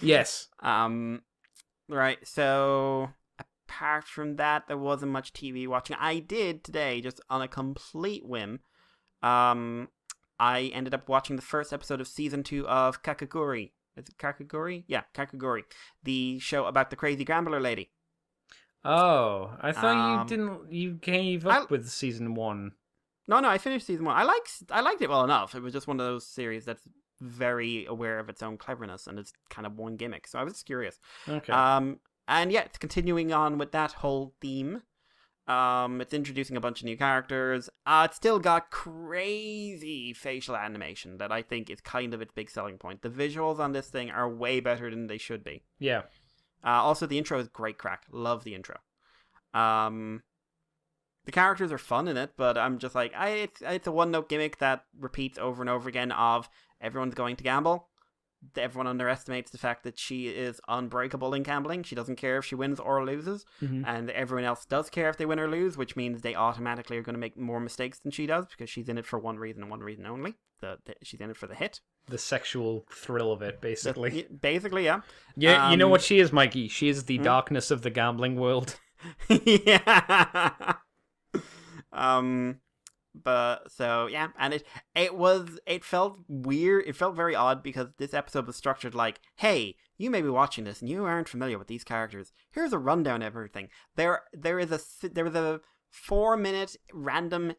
Yes. Right, so apart from that, there wasn't much TV watching. I did today, just on a complete whim, I ended up watching the first episode of season 2 of Kakaguri. Is it Kakaguri? Yeah, Kakaguri. The show about the crazy gambler lady. Oh, I thought you gave up with season 1. No, I finished season 1. I liked it well enough. It was just one of those series that's very aware of its own cleverness, and it's kind of one gimmick. So I was just curious. Okay. And yeah, it's continuing on with that whole theme. It's introducing a bunch of new characters. It's still got crazy facial animation that I think is kind of its big selling point. The visuals on this thing are way better than they should be. Yeah. Also, the intro is great crack. Love the intro. The characters are fun in it, but I'm just like, it's a one-note gimmick that repeats over and over again of everyone's going to gamble. Everyone underestimates the fact that she is unbreakable in gambling. She doesn't care if she wins or loses. Mm-hmm. And everyone else does care if they win or lose, which means they automatically are going to make more mistakes than she does because she's in it for one reason and one reason only. She's in it for the hit. The sexual thrill of it, basically. Basically, yeah. Yeah, you know what she is, Mikey? She is the darkness of the gambling world. Yeah. But so yeah, and it felt weird. It felt very odd because this episode was structured like, hey, you may be watching this and you aren't familiar with these characters. Here's a rundown of everything. There was a 4-minute random.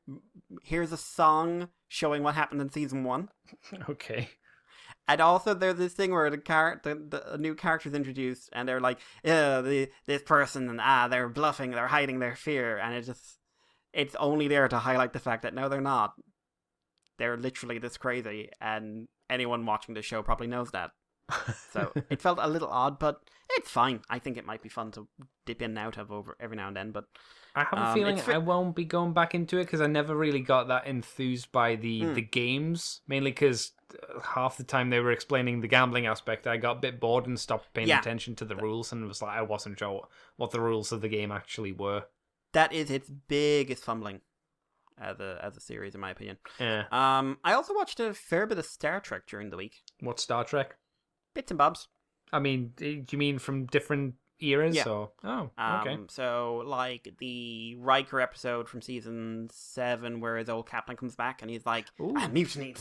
Here's a song showing what happened in season 1. Okay. And also, there's this thing where the new character's introduced, and they're like, this person, and they're bluffing, they're hiding their fear, and it's only there to highlight the fact that no, they're not. They're literally this crazy, and anyone watching the show probably knows that. So it felt a little odd, but it's fine. I think it might be fun to dip in and out of over every now and then, but I have a feeling I won't be going back into it because I never really got that enthused by the games, mainly because half the time they were explaining the gambling aspect, I got a bit bored and stopped paying attention to the rules, and it was like I wasn't sure what the rules of the game actually were. That is its biggest fumbling as a series, in my opinion. Yeah. I also watched a fair bit of Star Trek during the week. What Star Trek? Bits and bobs. I mean, do you mean from different eras? Yeah. Or? Oh, okay. So, like the Riker episode from season 7 where his old captain comes back and he's like, mutinied.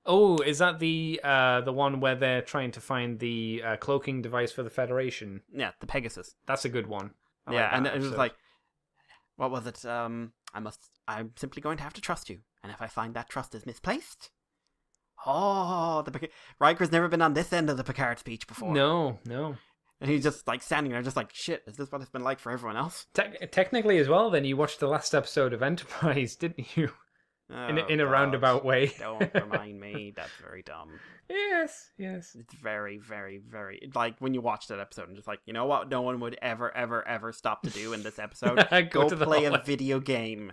Oh, is that the one where they're trying to find the cloaking device for the Federation? Yeah, the Pegasus. That's a good one. And it was like, what was it? I'm simply going to have to trust you. And if I find that trust is misplaced, Riker's never been on this end of the Picard speech before. No. And he's just like standing there, just like, shit, is this what it's been like for everyone else? Technically as well, then you watched the last episode of Enterprise, didn't you? In a roundabout way. Don't remind me. That's very dumb. Yes. It's very, very, very... Like, when you watch that episode, and just like, you know what no one would ever, ever, ever stop to do in this episode? Go play a video game.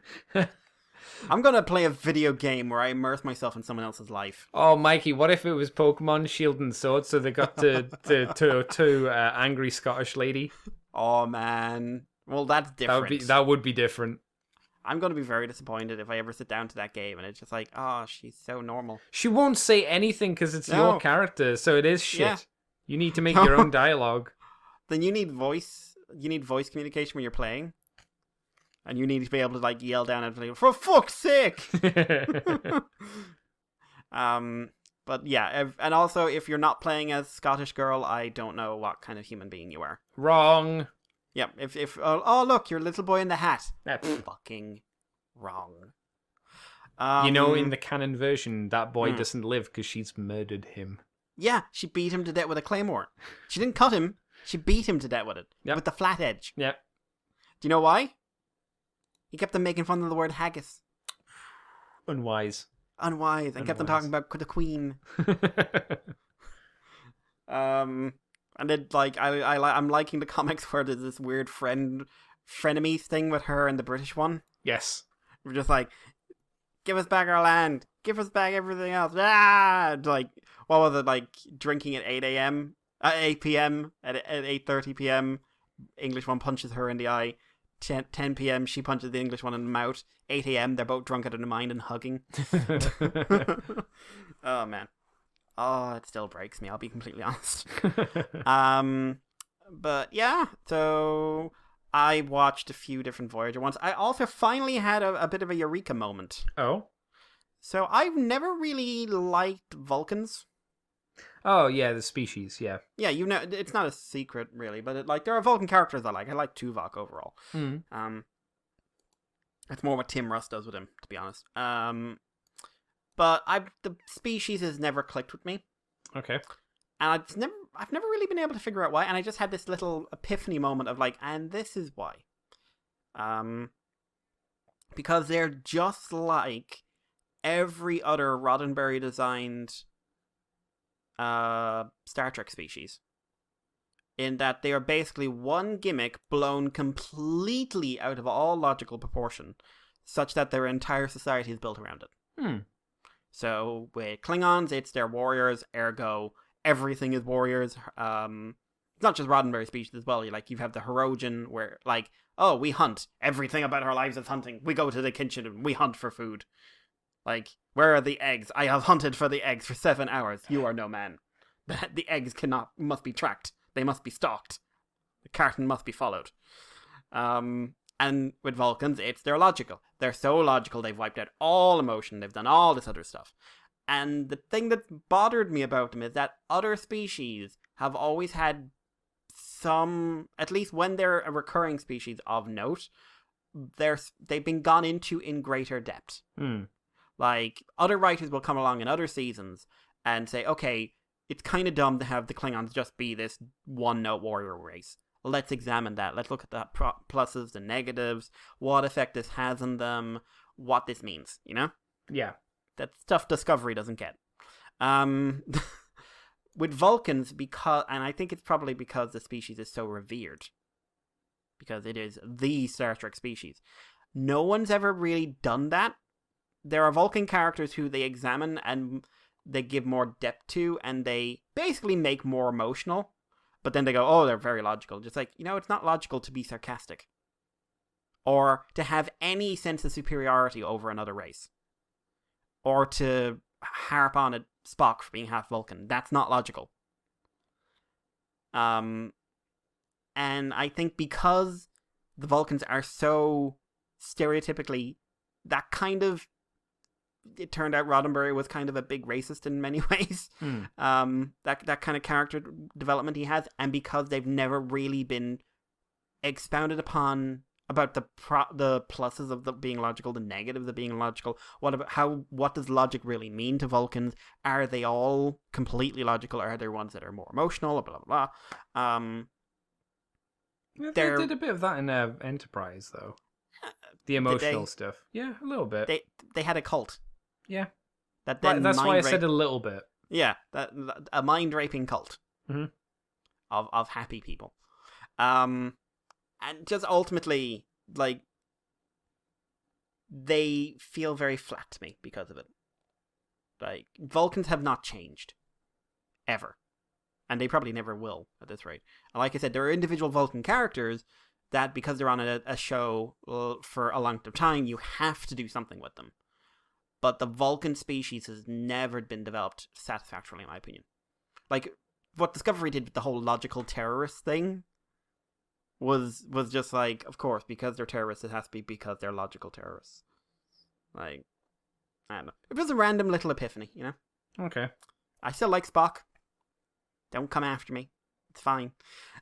I'm going to play a video game where I immerse myself in someone else's life. Oh, Mikey, what if it was Pokemon Shield and Sword, so they got to angry Scottish lady? Oh, man. Well, that's different. That would be different. I'm going to be very disappointed if I ever sit down to that game and it's just like, oh, she's so normal. She won't say anything because it's your character, so it is shit. Yeah. You need to make your own dialogue. Then you need voice communication when you're playing. And you need to be able to like yell down at people, for fuck's sake! But yeah, and also if you're not playing as Scottish girl, I don't know what kind of human being you are. Wrong. Yeah, if oh look, you're little boy in the hat. That's fucking wrong. In the canon version, that boy doesn't live because she's murdered him. Yeah, she beat him to death with a claymore. She didn't cut him. She beat him to death with it. Yep. With the flat edge. Yeah. Do you know why? He kept on making fun of the word haggis. Unwise. And kept on talking about the Queen. And then like I'm liking the comics where there's this weird frenemies thing with her and the British one. Yes. We're just like, give us back our land, give us back everything else. Ah, like what was it, like drinking at 8 p.m. at 8:30 p.m. English one punches her in the eye. 10 p.m. she punches the English one in the mouth. 8 a.m. they're both drunk out of their mind and hugging. Oh man. Oh, it still breaks me, I'll be completely honest. But yeah, so I watched a few different Voyager ones. I also finally had a bit of a eureka moment. Oh? So I've never really liked Vulcans. Oh, yeah, the species, yeah. Yeah, it's not a secret, really, but there are Vulcan characters I like. I like Tuvok overall. Mm. It's more what Tim Russ does with him, to be honest. But the species has never clicked with me. Okay. And I've never really been able to figure out why, and I just had this little epiphany moment of like, and this is why. Because they're just like every other Roddenberry designed Star Trek species, in that they are basically one gimmick blown completely out of all logical proportion, such that their entire society is built around it. So with Klingons, it's their warriors, ergo everything is warriors. It's not just Roddenberry species as well. You have the Hirogen, where like, oh, we hunt. Everything about our lives is hunting. We go to the kitchen and we hunt for food. Like, where are the eggs? I have hunted for the eggs for 7 hours. You are no man. The eggs must be tracked. They must be stalked. The carton must be followed. And with Vulcans, they're logical. They're so logical, they've wiped out all emotion. They've done all this other stuff. And the thing that bothered me about them is that other species have always had some, at least when they're a recurring species of note, they've been gone into in greater depth. Like, other writers will come along in other seasons and say, okay, it's kind of dumb to have the Klingons just be this one-note warrior race. Let's examine that. Let's look at the pluses, the negatives, what effect this has on them, what this means, you know? Yeah. That stuff Discovery doesn't get. With Vulcans, and I think it's probably because the species is so revered, because it is the Star Trek species, no one's ever really done that. There are Vulcan characters who they examine and they give more depth to, and they basically make more emotional, but then they go, oh, they're very logical. Just like, it's not logical to be sarcastic or to have any sense of superiority over another race, or to harp on at Spock for being half Vulcan. That's not logical. And I think because the Vulcans are so stereotypically that kind of, it turned out Roddenberry was kind of a big racist in many ways. That kind of character development he has, and because they've never really been expounded upon about the pluses of the being logical, the negatives of being logical. What does logic really mean to Vulcans? Are they all completely logical, or are there ones that are more emotional? Blah blah blah. They did a bit of that in Enterprise, though. The emotional stuff. Yeah, a little bit. They had a cult. Yeah. That's why I said a little bit. Yeah, a mind raping cult of happy people. And just ultimately, like, they feel very flat to me because of it. Like, Vulcans have not changed. Ever. And they probably never will at this rate. And like I said, there are individual Vulcan characters that, because they're on a show for a long time, you have to do something with them. But the Vulcan species has never been developed satisfactorily, in my opinion. Like, what Discovery did with the whole logical terrorist thing was just like, of course, because they're terrorists, it has to be because they're logical terrorists. Like, I don't know. It was a random little epiphany, you know? Okay. I still like Spock. Don't come after me. It's fine.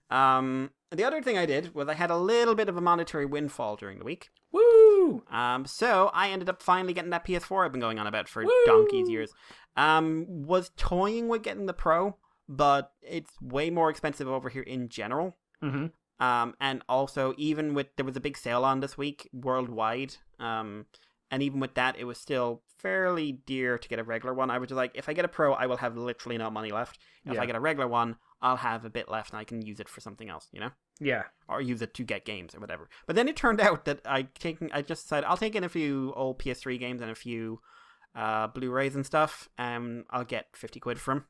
The other thing I did was I had a little bit of a monetary windfall during the week. Woo! So I ended up finally getting that PS4 I've been going on about for donkey's years. Was toying with getting the Pro, but it's way more expensive over here in general. Mm-hmm. And also, even with, there was a big sale on this week worldwide. And even with that, it was still fairly dear to get a regular one. I was just like, if I get a Pro, I will have literally no money left. If I get a regular one, I'll have a bit left and I can use it for something else, you know? Yeah. Or use it to get games or whatever. But then it turned out that I just decided I'll take in a few old PS3 games and a few Blu-rays and stuff, and I'll get 50 quid from them.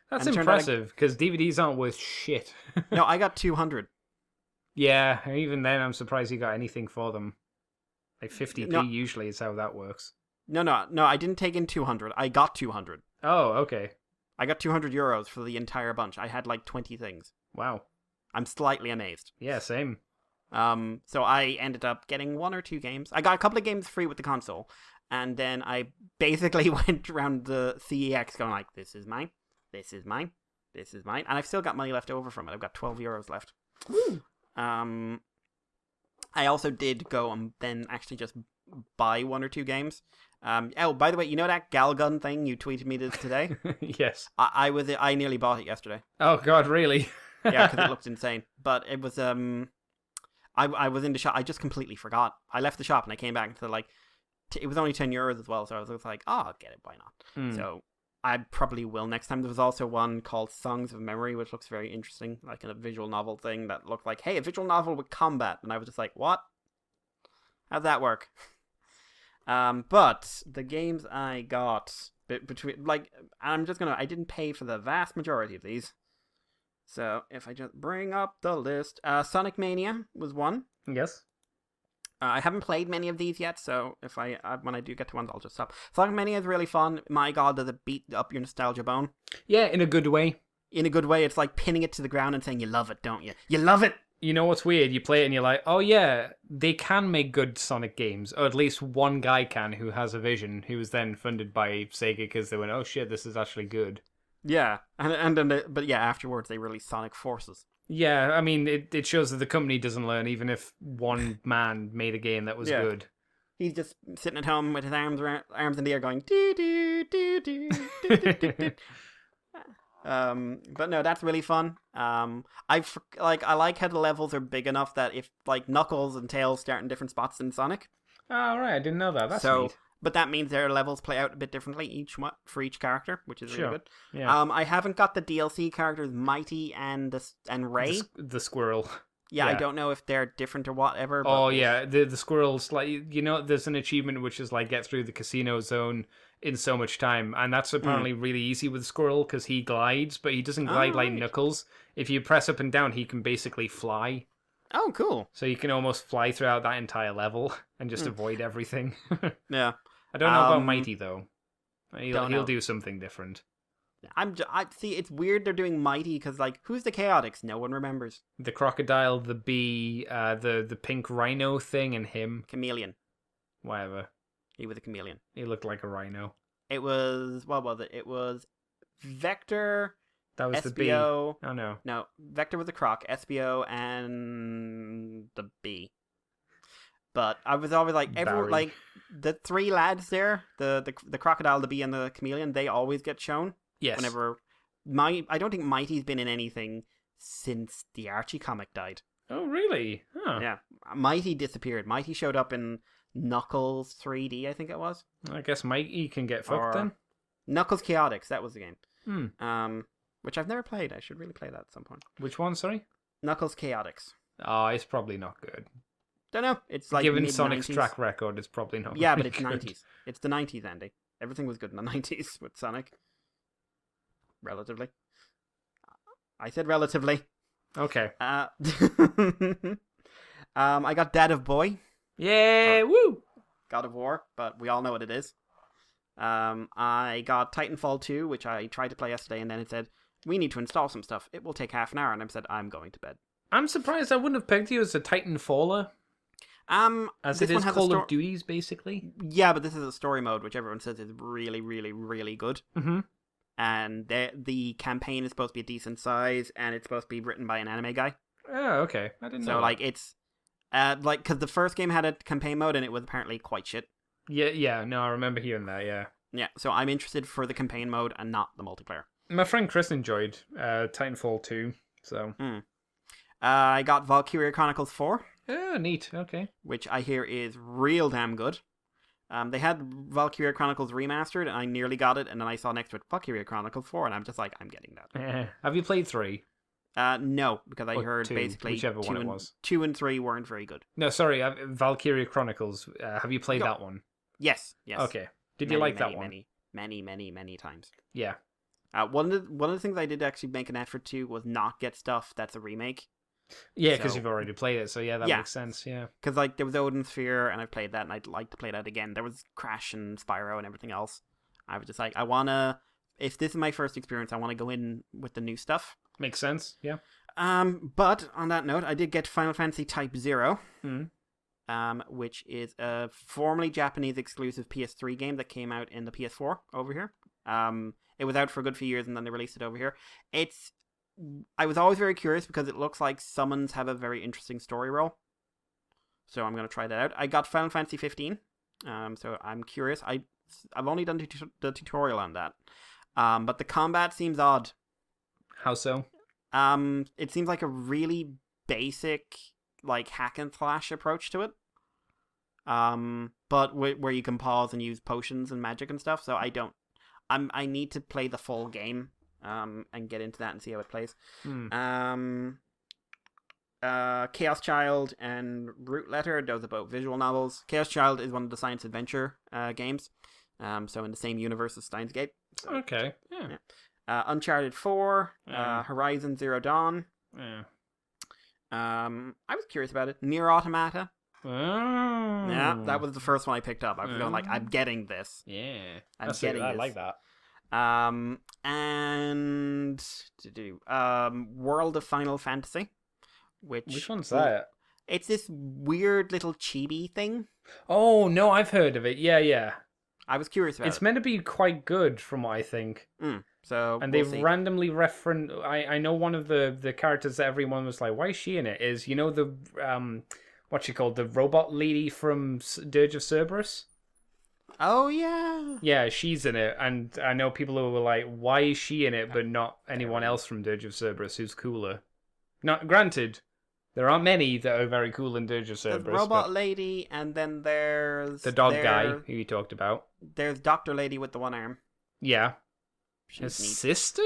That's impressive, because DVDs aren't worth shit. No, I got 200. Yeah, even then I'm surprised you got anything for them. Like 50p usually is how that works. No, I didn't take in 200. I got 200. Oh, okay. I got 200 euros for the entire bunch. I had like 20 things. Wow. I'm slightly amazed. Yeah, same. So I ended up getting 1 or 2 games. I got a couple of games free with the console, and then I basically went around the CEX going like, this is mine, this is mine, this is mine, and I've still got money left over from it. I've got 12 euros left. Woo. I also did go and then actually just buy 1 or 2 games. Oh, by the way, you know that Galgun thing you tweeted me today? Yes. I nearly bought it yesterday. Oh God, really? Yeah, because it looked insane. But it was I was in the shop. I just completely forgot. I left the shop and I came back and said like, it was only 10 euros as well. So I was like, oh, I'll get it. Why not? So I probably will next time. There was also one called Songs of Memory, which looks very interesting, like a visual novel thing that looked like, hey, a visual novel with combat. And I was just like, what? How'd that work? But the games I got between, like, I didn't pay for the vast majority of these. So if I just bring up the list, Sonic Mania was one. Yes. I haven't played many of these yet, so if when I do get to one, I'll just stop. Sonic Mania is really fun. My God, does it beat up your nostalgia bone? Yeah, in a good way. In a good way, it's like pinning it to the ground and saying you love it, don't you? You love it! You know what's weird? You play it and you're like, oh yeah, they can make good Sonic games. Or at least one guy can who has a vision, who was then funded by Sega because they went, oh shit, this is actually good. Yeah, and then but yeah, afterwards they released Sonic Forces. Yeah, I mean, it shows that the company doesn't learn, even if one man made a game that was good. He's just sitting at home with his arms in the air going, doo doo doo doo doo doo doo doo. But no, that's really fun. I like how the levels are big enough that if like Knuckles and Tails start in different spots in Sonic. Oh right, I didn't know that. That's neat. But that means their levels play out a bit differently for each character, which is really good. Yeah. I haven't got the DLC characters Mighty and Ray. The squirrel. Yeah, I don't know if they're different or whatever. But oh yeah, the squirrels, like, you know, there's an achievement which is like get through the casino zone in so much time, and that's apparently really easy with Squirrel because he glides, but he doesn't glide like Knuckles. If you press up and down, he can basically fly. Oh, cool! So you can almost fly throughout that entire level and just avoid everything. Yeah, I don't know about Mighty though. He'll do something different. I see. It's weird they're doing Mighty because, like, who's the Chaotix? No one remembers. The crocodile, the bee, the pink rhino thing, and him. Chameleon. Whatever. He was a chameleon. He looked like a rhino. It was, what was it? It was Vector. That was SBO. the bee. Oh no. No, Vector was a croc. SBO and the bee. But I was always like, Barry. like the three lads there, the crocodile, the bee, and the chameleon, they always get shown. Yes. Whenever I don't think Mighty's been in anything since the Archie comic died. Oh, really? Huh. Yeah, Mighty disappeared. Mighty showed up in Knuckles 3D, I think it was. I guess Mikey can get fucked then. Knuckles Chaotix, that was the game. Hmm. Which I've never played. I should really play that at some point. Which one, sorry? Knuckles Chaotix. Oh, it's probably not good. Don't know. It's like Given mid-90s. Sonic's track record, it's probably not Yeah, very but it's good. 90s. It's the 90s, Andy. Everything was good in the 90s with Sonic. Relatively. I said relatively. Okay. I got Dad of Boy. Yeah, woo! God of War, but we all know what it is. I got Titanfall 2, which I tried to play yesterday, and then it said, we need to install some stuff. It will take half an hour, and I said, I'm going to bed. I'm surprised I wouldn't have pegged you as a Titanfaller. As it is Call of Duties, basically. Yeah, but this is a story mode, which everyone says is really, really, really good. Mm-hmm. And the campaign is supposed to be a decent size, and it's supposed to be written by an anime guy. Oh, okay. I didn't know. So, like, it's... because the first game had a campaign mode, and it was apparently quite shit. Yeah, no, I remember hearing that, yeah. Yeah, so I'm interested for the campaign mode and not the multiplayer. My friend Chris enjoyed Titanfall 2, so... I got Valkyria Chronicles 4. Oh, neat, okay. Which I hear is real damn good. They had Valkyria Chronicles Remastered, and I nearly got it, and then I saw next to it Valkyria Chronicles 4, and I'm just like, I'm getting that. Have you played 3? No, because I heard 2, basically whichever one it was. 2 and 3 weren't very good. No, sorry, Valkyria Chronicles. Have you played that one? Yes. Okay. Did you like that one? Many times. Yeah. One of the things I did actually make an effort to was not get stuff that's a remake. Yeah, because you've already played it, so yeah, that makes sense, yeah. Because, like, there was Odin Sphere, and I played that, and I'd like to play that again. There was Crash and Spyro and everything else. I was just like, if this is my first experience, I want to go in with the new stuff. Makes sense, yeah. But, on that note, I did get Final Fantasy Type 0, which is a formerly Japanese exclusive PS3 game that came out in the PS4 over here. It was out for a good few years, and then they released it over here. I was always very curious because it looks like summons have a very interesting story role. So I'm going to try that out. I got Final Fantasy 15. So I'm curious. I've only done the tutorial on that. But the combat seems odd. How so? It seems like a really basic, like, hack and slash approach to it. But where you can pause and use potions and magic and stuff. So I need to play the full game. And get into that and see how it plays. Chaos Child and Root Letter, those are both visual novels. Chaos Child is one of the science adventure games. So in the same universe as Steins Gate. So, okay, yeah. Uncharted 4, Horizon Zero Dawn. Yeah. I was curious about it. Nier Automata. Oh. Yeah, that was the first one I picked up. I was going like, I'm getting this. Yeah. I'm getting this. I like that. And World of Final Fantasy, which one's that? It's this weird little chibi thing. Oh no, I've heard of it. Yeah. I was curious about it. It's meant to be quite good, from what I think. So and they've randomly referenced. I know one of the characters that everyone was like, "Why is she in it?" Is the what's she called? The robot lady from Dirge of Cerberus. Oh, yeah. Yeah, she's in it, and I know people who were like, why is she in it, but not anyone else from Dirge of Cerberus who's cooler? Not granted, there aren't many that are very cool in Dirge of Cerberus. There's Robot Lady, and then there's... the dog guy who you talked about. There's Dr. Lady with the one arm. Yeah. She's His sister?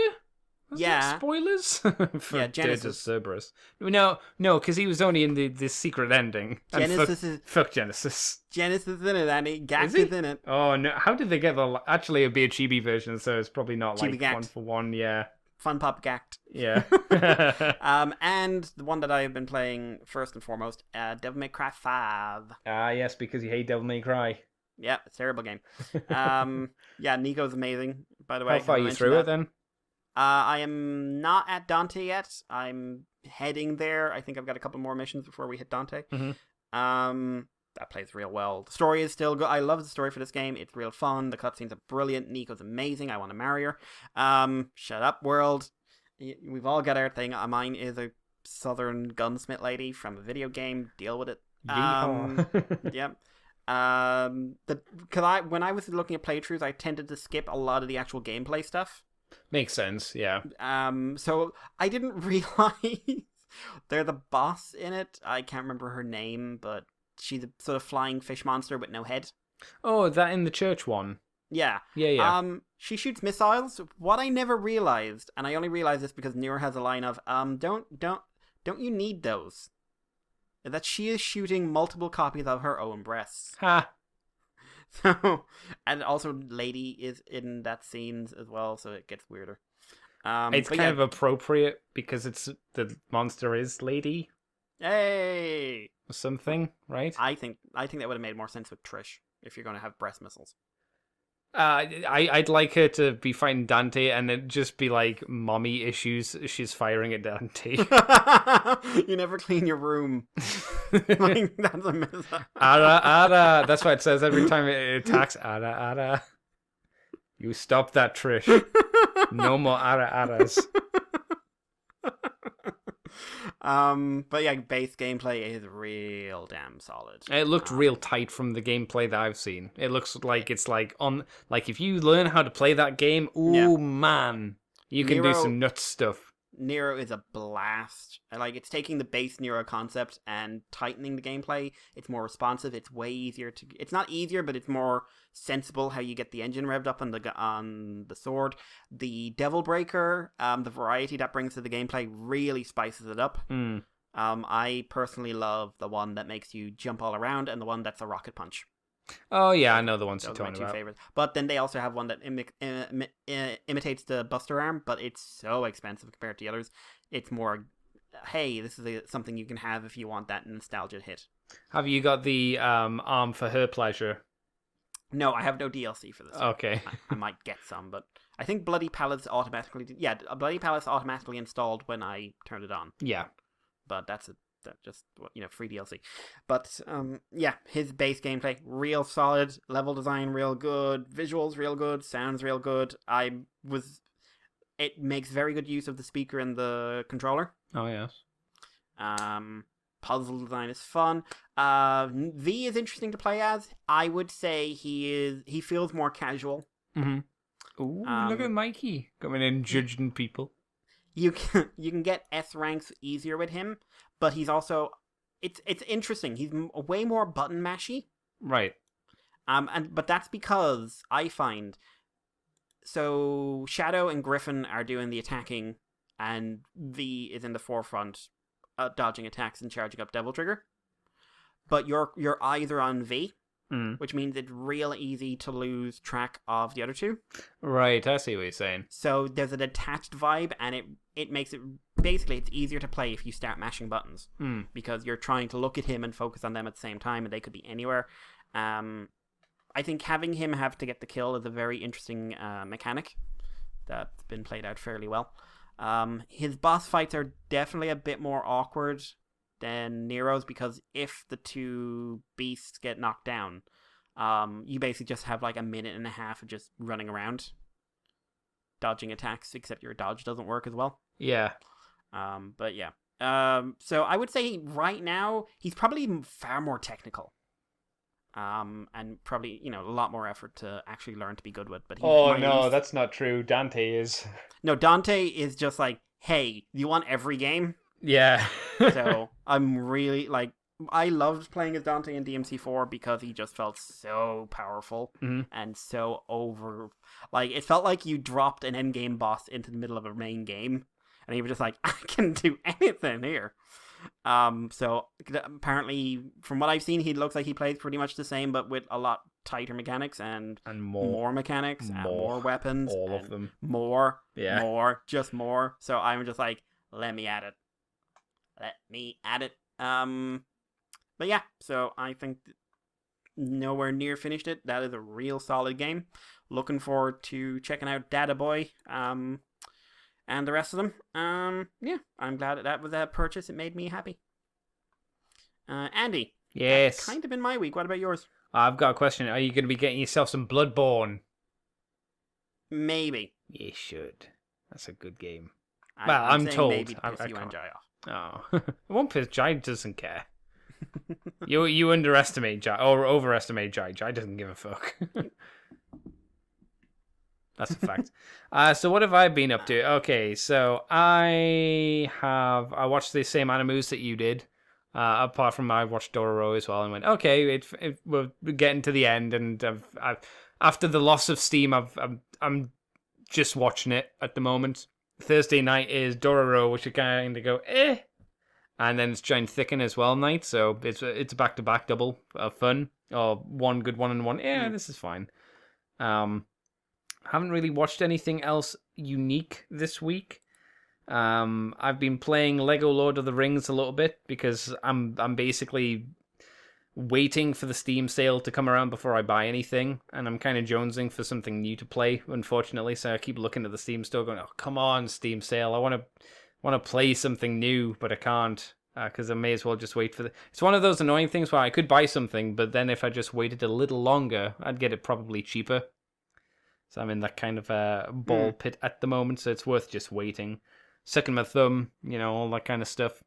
Was yeah. that spoilers? For yeah, Genesis. Dirge of Cerberus. No, because he was only in the secret ending. Genesis is... Fuck Genesis. Genesis is in it, Andy. Gact is in it. Oh, no. How did they get the... Actually, it'd be a chibi version, so it's probably not chibi like Gact. 1-for-1, yeah. Fun Pop Gact. Yeah. And the one that I've been playing first and foremost, Devil May Cry 5. Ah, yes, because you hate Devil May Cry. Yeah, it's a terrible game. Yeah, Nico's amazing, by the way. How far are you through it, then? I am not at Dante yet. I'm heading there. I think I've got a couple more missions before we hit Dante. That plays real well. The story is still good. I love the story for this game. It's real fun. The cutscenes are brilliant. Nico's amazing. I want to marry her. Shut up, world. We've all got our thing. Mine is a southern gunsmith lady from a video game. Deal with it. Yeehaw. Yep. When I was looking at playthroughs, I tended to skip a lot of the actual gameplay stuff. Makes sense, yeah. So I didn't realize they're the boss in it. I can't remember her name, but she's a sort of flying fish monster with no head. Oh, that in the church one? Yeah. Yeah. She shoots missiles. What I never realized, and I only realized this because Nero has a line of, don't you need those? That she is shooting multiple copies of her own breasts. Ha! So, and also Lady is in that scenes as well, so it gets weirder. It's kind of appropriate because the monster is Lady. Hey! Or something, right? I think that would have made more sense with Trish if you're going to have breast missiles. I'd like her to be fighting Dante and then just be like mommy issues. She's firing at Dante. You never clean your room. Like, that's a mess. Ara. That's what it says every time it attacks. Ara. You stop that, Trish. No more aras. But yeah, base gameplay is real damn solid. It looked real tight from the gameplay that I've seen. It looks like it's like if you learn how to play that game, man, you can do some nuts stuff. Nero is a blast. Like, it's taking the base Nero concept and tightening the gameplay. It's more responsive. It's way easier to. It's not easier, but it's more sensible how you get the engine revved up on the sword. The Devil Breaker, the variety that brings to the gameplay really spices it up. I personally love the one that makes you jump all around and the one that's a rocket punch. Oh yeah, I know the ones you're Those are my talking two about. favorites. But then they also have one that imitates the Buster Arm, but it's so expensive compared to the others. It's more, hey, this is something you can have if you want that nostalgia hit. Have you got the arm for her pleasure? No, I have no DLC for this. Okay. I might get some, but I think Bloody Palace automatically... Yeah, Bloody Palace automatically installed when I turned it on. Yeah. But that's just, free DLC. But, yeah, his base gameplay, real solid. Level design, real good. Visuals, real good. Sounds, real good. It makes very good use of the speaker and the controller. Oh, yes. Puzzle design is fun. V is interesting to play as. I would say he feels more casual. Mm-hmm. Ooh, look at Mikey coming in judging people. You can get S ranks easier with him, but he's also it's interesting. He's way more button mashy. Right. But that's because I find so Shadow and Griffin are doing the attacking, and V is in the forefront, dodging attacks and charging up Devil Trigger. But you're either on V, which means it's real easy to lose track of the other two. Right, I see what you're saying. So there's an attached vibe, and it makes it basically it's easier to play if you start mashing buttons because you're trying to look at him and focus on them at the same time, and they could be anywhere. I think having him have to get the kill is a very interesting mechanic that's been played out fairly well. His boss fights are definitely a bit more awkward than Nero's because if the two beasts get knocked down, you basically just have like a minute and a half of just running around dodging attacks, except your dodge doesn't work as well. Yeah. But yeah. So I would say right now he's probably far more technical. And probably, a lot more effort to actually learn to be good with. But that's not true. Dante is. No, Dante is just like, hey, you want every game? Yeah. So I'm really I loved playing as Dante in DMC4 because he just felt so powerful and so over. It felt like you dropped an endgame boss into the middle of a main game, and he was just like, I can do anything here. So apparently, from what I've seen, he looks like he plays pretty much the same, but with a lot tighter mechanics and more mechanics and more weapons. All of them. More. Just more. So I'm just like, let me at it. But yeah, so I think nowhere near finished it. That is a real solid game. Looking forward to checking out Data Boy and the rest of them. Yeah, I'm glad that was a purchase. It made me happy. Andy. Yes. That's kind of been my week. What about yours? I've got a question. Are you going to be getting yourself some Bloodborne? Maybe. You should. That's a good game. I'm told. Maybe to piss you and Jai off. Oh. One piss, Jai doesn't care. You underestimate Jai or overestimate Jai. Jai doesn't give a fuck. That's a fact. So what have I been up to? Okay, so I watched the same animus that you did. Apart from I watched Dororo as well and went, okay, we're getting to the end, and I've after the loss of steam, I'm just watching it at the moment. Thursday night is Dororo, which I kind of go and then it's Giant Thicken as well night, so it's a back to back double of fun, or one good one and one. Yeah, this is fine. Haven't really watched anything else unique this week. I've been playing Lego Lord of the Rings a little bit because I'm basically waiting for the Steam sale to come around before I buy anything, and I'm kind of jonesing for something new to play, unfortunately. So I keep looking at the Steam store, going, "Oh, come on, Steam sale! I want to play something new, but I can't because I may as well just wait for the." It's one of those annoying things where I could buy something, but then if I just waited a little longer, I'd get it probably cheaper. So I'm in that kind of ball pit at the moment, so it's worth just waiting. Sucking my thumb, all that kind of stuff.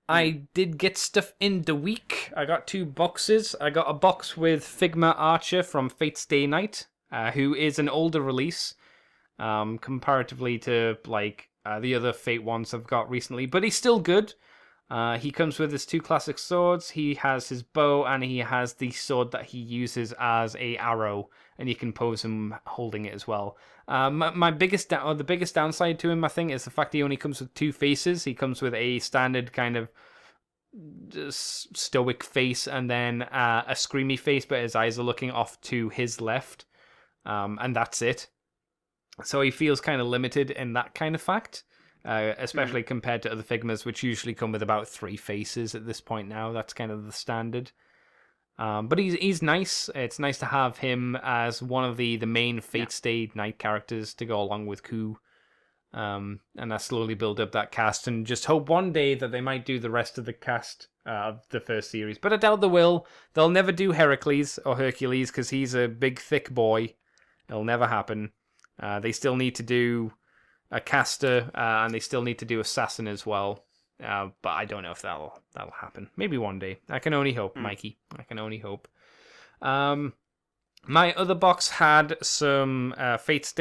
I did get stuff in the week. I got 2 boxes. I got a box with Figma Archer from Fate's Day Night, who is an older release, comparatively to the other Fate ones I've got recently, but he's still good. He comes with his 2 classic swords. He has his bow, and he has the sword that he uses as a arrow, and you can pose him holding it as well. The biggest downside to him, I think, is the fact he only comes with 2 faces. He comes with a standard kind of stoic face, and then a screamy face, but his eyes are looking off to his left, and that's it. So he feels kind of limited in that kind of fact. Especially compared to other Figmas, which usually come with about 3 faces at this point now. That's kind of the standard. But he's nice. It's nice to have him as one of the main Fate's Day Night characters to go along with Ku. And I slowly build up that cast and just hope one day that they might do the rest of the cast of the first series. But I doubt they will. They'll never do Heracles or Hercules because he's a big, thick boy. It'll never happen. They still need to do a caster, and they still need to do assassin as well. But I don't know if that'll happen. Maybe one day. I can only hope, Mikey. I can only hope. My other box had some Fate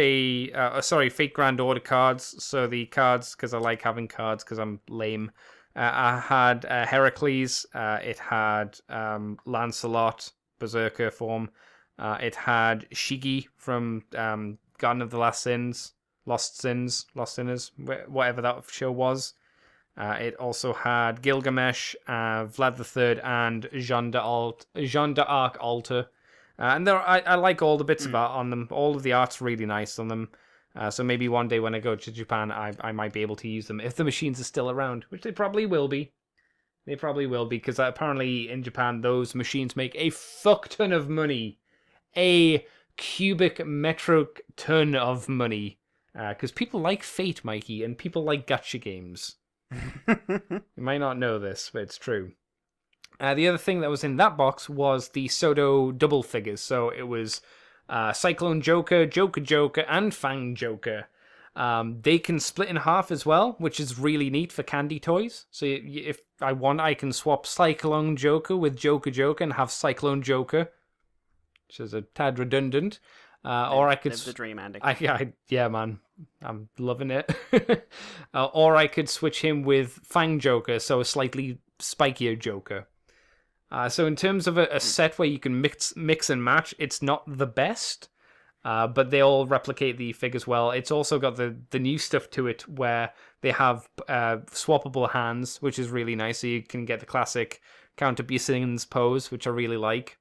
Grand Order cards. So the cards, because I like having cards, because I'm lame. I had Heracles. It had Lancelot, Berserker form. It had Shigi from Garden of the Lost Sinners, whatever that show was. It also had Gilgamesh, Vlad III, and Jeanne d'Arc Altar. And I like all the bits of art on them. All of the art's really nice on them. So maybe one day when I go to Japan, I might be able to use them if the machines are still around, which they probably will be. They probably will be, because apparently in Japan, those machines make a fuck ton of money. A cubic metric ton of money. Because people like Fate, Mikey, and people like gacha games. You might not know this, but it's true. The other thing that was in that box was the Soto double figures. So it was Cyclone Joker, Joker, and Fang Joker. They can split in half as well, which is really neat for candy toys. So if I want, I can swap Cyclone Joker with Joker and have Cyclone Joker, which is a tad redundant. Or I could live the dream, Andy. Yeah, man, I'm loving it. Or I could switch him with Fang Joker, so a slightly spikier Joker. So in terms of a set where you can mix and match, it's not the best, but they all replicate the figures well. It's also got the new stuff to it where they have swappable hands, which is really nice. So you can get the classic Count of Busin's pose, which I really like.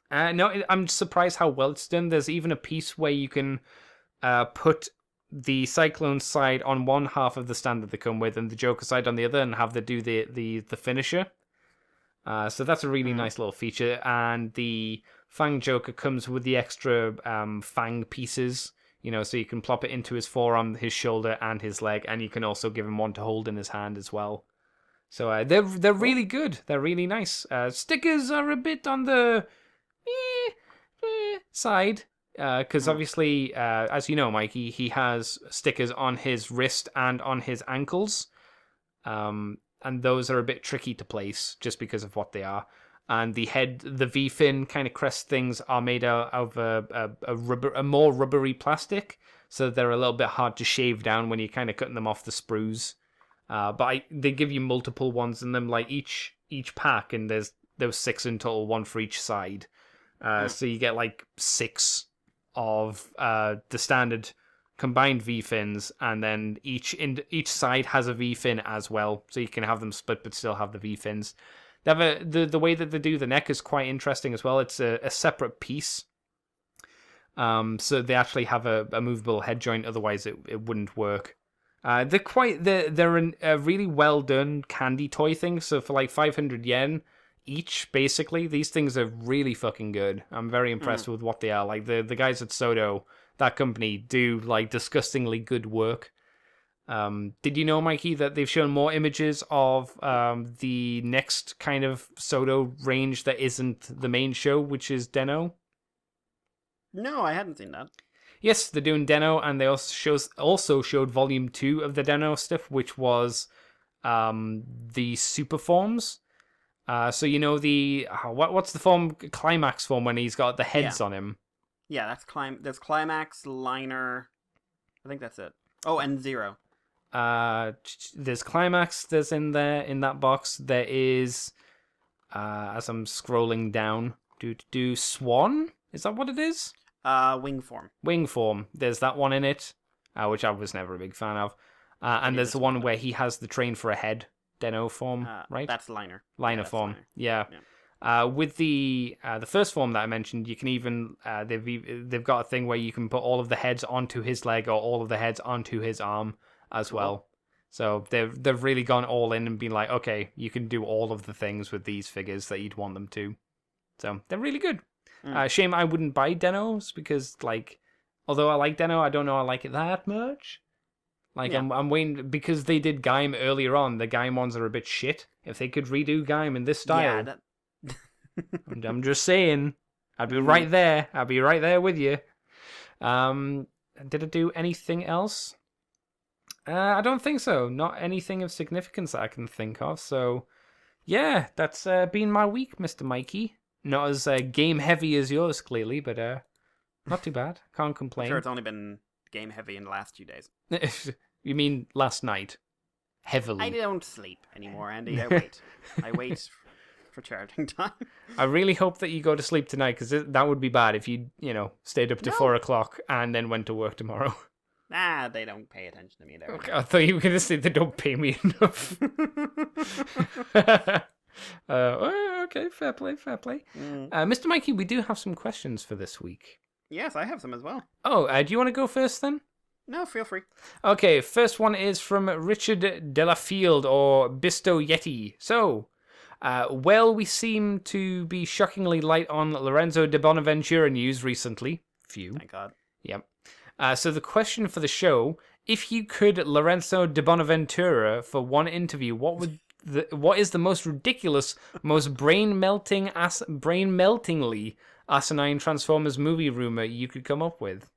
No, I'm surprised how well it's done. There's even a piece where you can put the Cyclone side on one half of the stand that they come with, and the Joker side on the other, and have them do the finisher. So that's a really nice little feature. And the Fang Joker comes with the extra Fang pieces, so you can plop it into his forearm, his shoulder, and his leg, and you can also give him one to hold in his hand as well. So they're really good. They're really nice. Stickers are a bit on the side, because obviously, as you know, Mikey, he has stickers on his wrist and on his ankles. and those are a bit tricky to place just because of what they are. And the V-fin kind of crest things are made out of a more rubbery plastic, so they're a little bit hard to shave down when you're kind of cutting them off the sprues. But they give you multiple ones in them, like each pack, and there was 6 in total, one for each side. So you get like 6 of the standard combined V-fins, and then each side has a V-fin as well, so you can have them split but still have the V-fins. They have the way that they do the neck is quite interesting as well. It's a separate piece. So they actually have a movable head joint, otherwise it wouldn't work. They're a really well done candy toy thing. So for like 500 yen each, basically, these things are really fucking good. I'm very impressed with what they are. Like the guys at Sodo, that company, do like disgustingly good work. Did you know, Mikey, that they've shown more images of the next kind of Sodo range that isn't the main show, which is Den-O? No, I hadn't seen that. Yes, they're doing Den-O, and they also showed Volume 2 of the Den-O stuff, which was the super forms. So you know what's the form, Climax form, when he's got the heads on him? Yeah, there's Climax, Liner, I think that's it. Oh, and Zero. There's Climax, there's in that box. There is, as I'm scrolling down, do Swan? Is that what it is? Wing form. Wing form. There's that one in it, which I was never a big fan of. And there's the one where he has the train for a head, Den-O form, right? That's Liner. Liner form. Liner. Yeah. With the first form that I mentioned, you can even they've got a thing where you can put all of the heads onto his leg or all of the heads onto his arm as well. So they've really gone all in and been like, okay, you can do all of the things with these figures that you'd want them to. So they're really good. Shame I wouldn't buy Den-Os because, like, although I like Den-O, I don't know I like it that much. Like, yeah. I'm waiting because they did Gaim earlier on. The Gaim ones are a bit shit. If they could redo Gaim in this style, I'm just saying, I'd be right there. I'd be right there with you. Did it do anything else? I don't think so. Not anything of significance that I can think of. So, yeah, that's been my week, Mr. Mikey. Not as game heavy as yours, clearly, but not too bad. Can't complain. I'm sure it's only been game heavy in the last few days. You mean last night? Heavily. I don't sleep anymore, Andy. I wait. I wait for charging time. I really hope that you go to sleep tonight, because that would be bad if you stayed up to 4 o'clock and then went to work tomorrow. Nah, they don't pay attention to me there. Okay, I thought you were going to say they don't pay me enough. Okay, fair play. Mr. Mikey, we do have some questions for this week. Yes, I have some as well. Oh, do you want to go first then? No, feel free. Okay, first one is from Richard Delafield, or Bisto Yeti. So, we seem to be shockingly light on Lorenzo de Bonaventura news recently. Few. Thank God. Yep. So the question for the show, if you could Lorenzo de Bonaventura for one interview, what is the most ridiculous, most brain-meltingly asinine Transformers movie rumor you could come up with?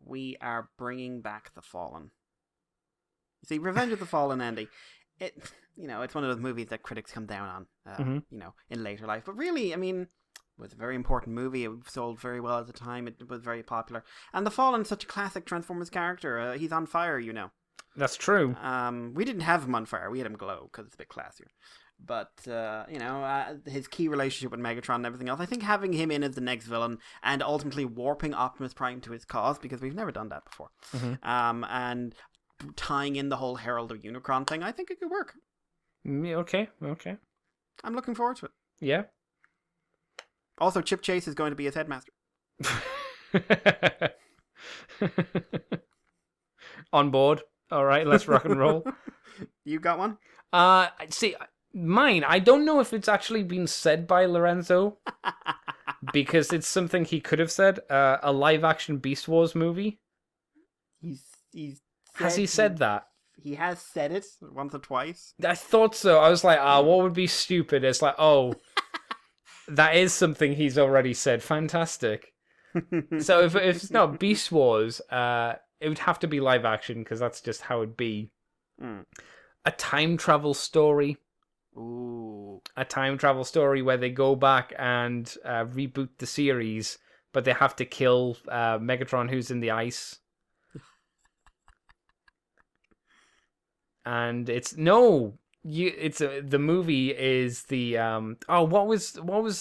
We are bringing back The Fallen. You see, Revenge of the Fallen, Andy, it's one of those movies that critics come down on, in later life. But really, I mean, it was a very important movie. It sold very well at the time. It was very popular. And The Fallen's such a classic Transformers character. He's on fire, That's true. We didn't have him on fire. We had him glow because it's a bit classier. But, his key relationship with Megatron and everything else, I think having him in as the next villain and ultimately warping Optimus Prime to his cause, because we've never done that before, and tying in the whole Herald of Unicron thing, I think it could work. Okay. I'm looking forward to it. Yeah. Also, Chip Chase is going to be his headmaster. On board. All right, let's rock and roll. You got one? See, mine, I don't know if it's actually been said by Lorenzo, because it's something he could have said. A live-action Beast Wars movie. Has he said that? He has said it once or twice. I thought so. I was like, what would be stupid? It's like, that is something he's already said. Fantastic. So if it's not Beast Wars, it would have to be live action because that's just how it'd be. Mm. A time travel story. Ooh. A time travel story where they go back and reboot the series, but they have to kill Megatron, who's in the ice. And the movie is the what was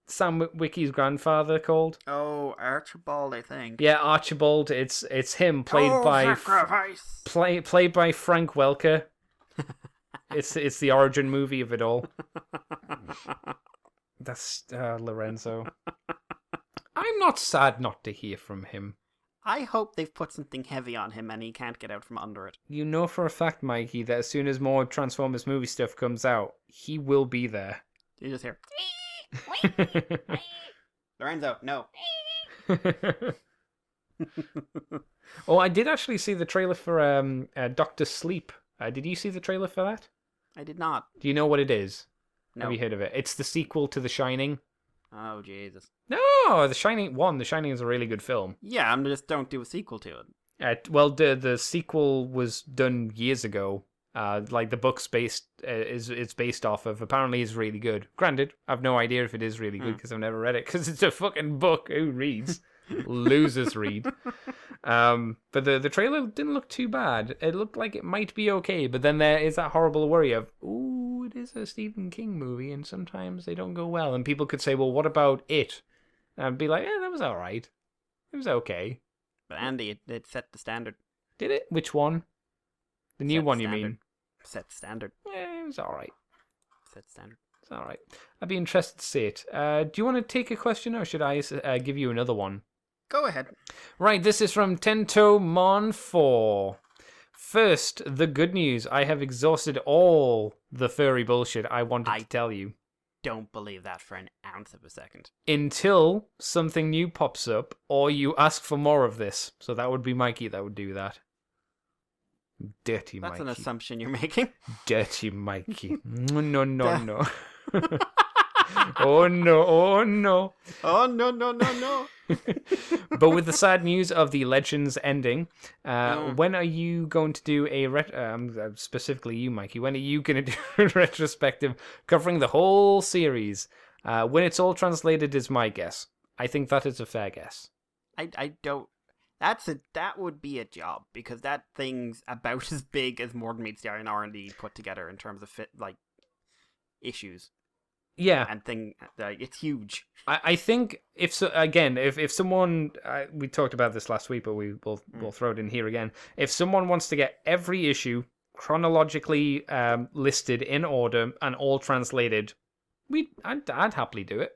Sam Wicky's grandfather called? Oh, Archibald, I think. Yeah, Archibald. It's him played by played by Frank Welker. It's the origin movie of it all. That's Lorenzo. I'm not sad not to hear from him. I hope they've put something heavy on him and he can't get out from under it. You know for a fact, Mikey, that as soon as more Transformers movie stuff comes out, he will be there. You just hear, Lorenzo, no. Oh, I did actually see the trailer for Doctor Sleep. Did you see the trailer for that? I did not. Do you know what it is? No. Have you heard of it? It's the sequel to The Shining. Oh, Jesus. No, The Shining is a really good film. Yeah, just don't do a sequel to it. Well, the sequel was done years ago. Like the book's it's based off of. Apparently, is really good. Granted, I've no idea if it is really good because I've never read it. Because it's a fucking book. Who reads? Losers read. But the trailer didn't look too bad. It looked like it might be okay. But then there is that horrible worry of, ooh, it is a Stephen King movie, and sometimes they don't go well. And people could say, well, what about it? And I'd be like, yeah, that was all right. It was okay. But Andy, it set the standard. Did it? Which one? The new one, you mean? Set the standard. Yeah, it was all right. Set the standard. It's all right. I'd be interested to see it. Do you want to take a question, or should I give you another one? Go ahead. Right, this is from Tento Mon 4. First, the good news. I have exhausted all the furry bullshit I wanted to tell you. Don't believe that for an ounce of a second. Until something new pops up, or you ask for more of this. So that would be Mikey that would do that. Dirty Mikey. That's an assumption you're making. Dirty Mikey. No. Oh no. Oh, no. But with the sad news of the Legends ending, when are you going to do a specifically you, Mikey? When are you going to do a retrospective covering the whole series? When it's all translated is my guess. I think that is a fair guess. I don't. That would be a job because that thing's about as big as Morgan Meets the Iron R&D put together in terms of issues. Yeah, and it's huge. I think if someone we talked about this last week, but we'll throw it in here again. If someone wants to get every issue chronologically listed in order and all translated, I'd happily do it.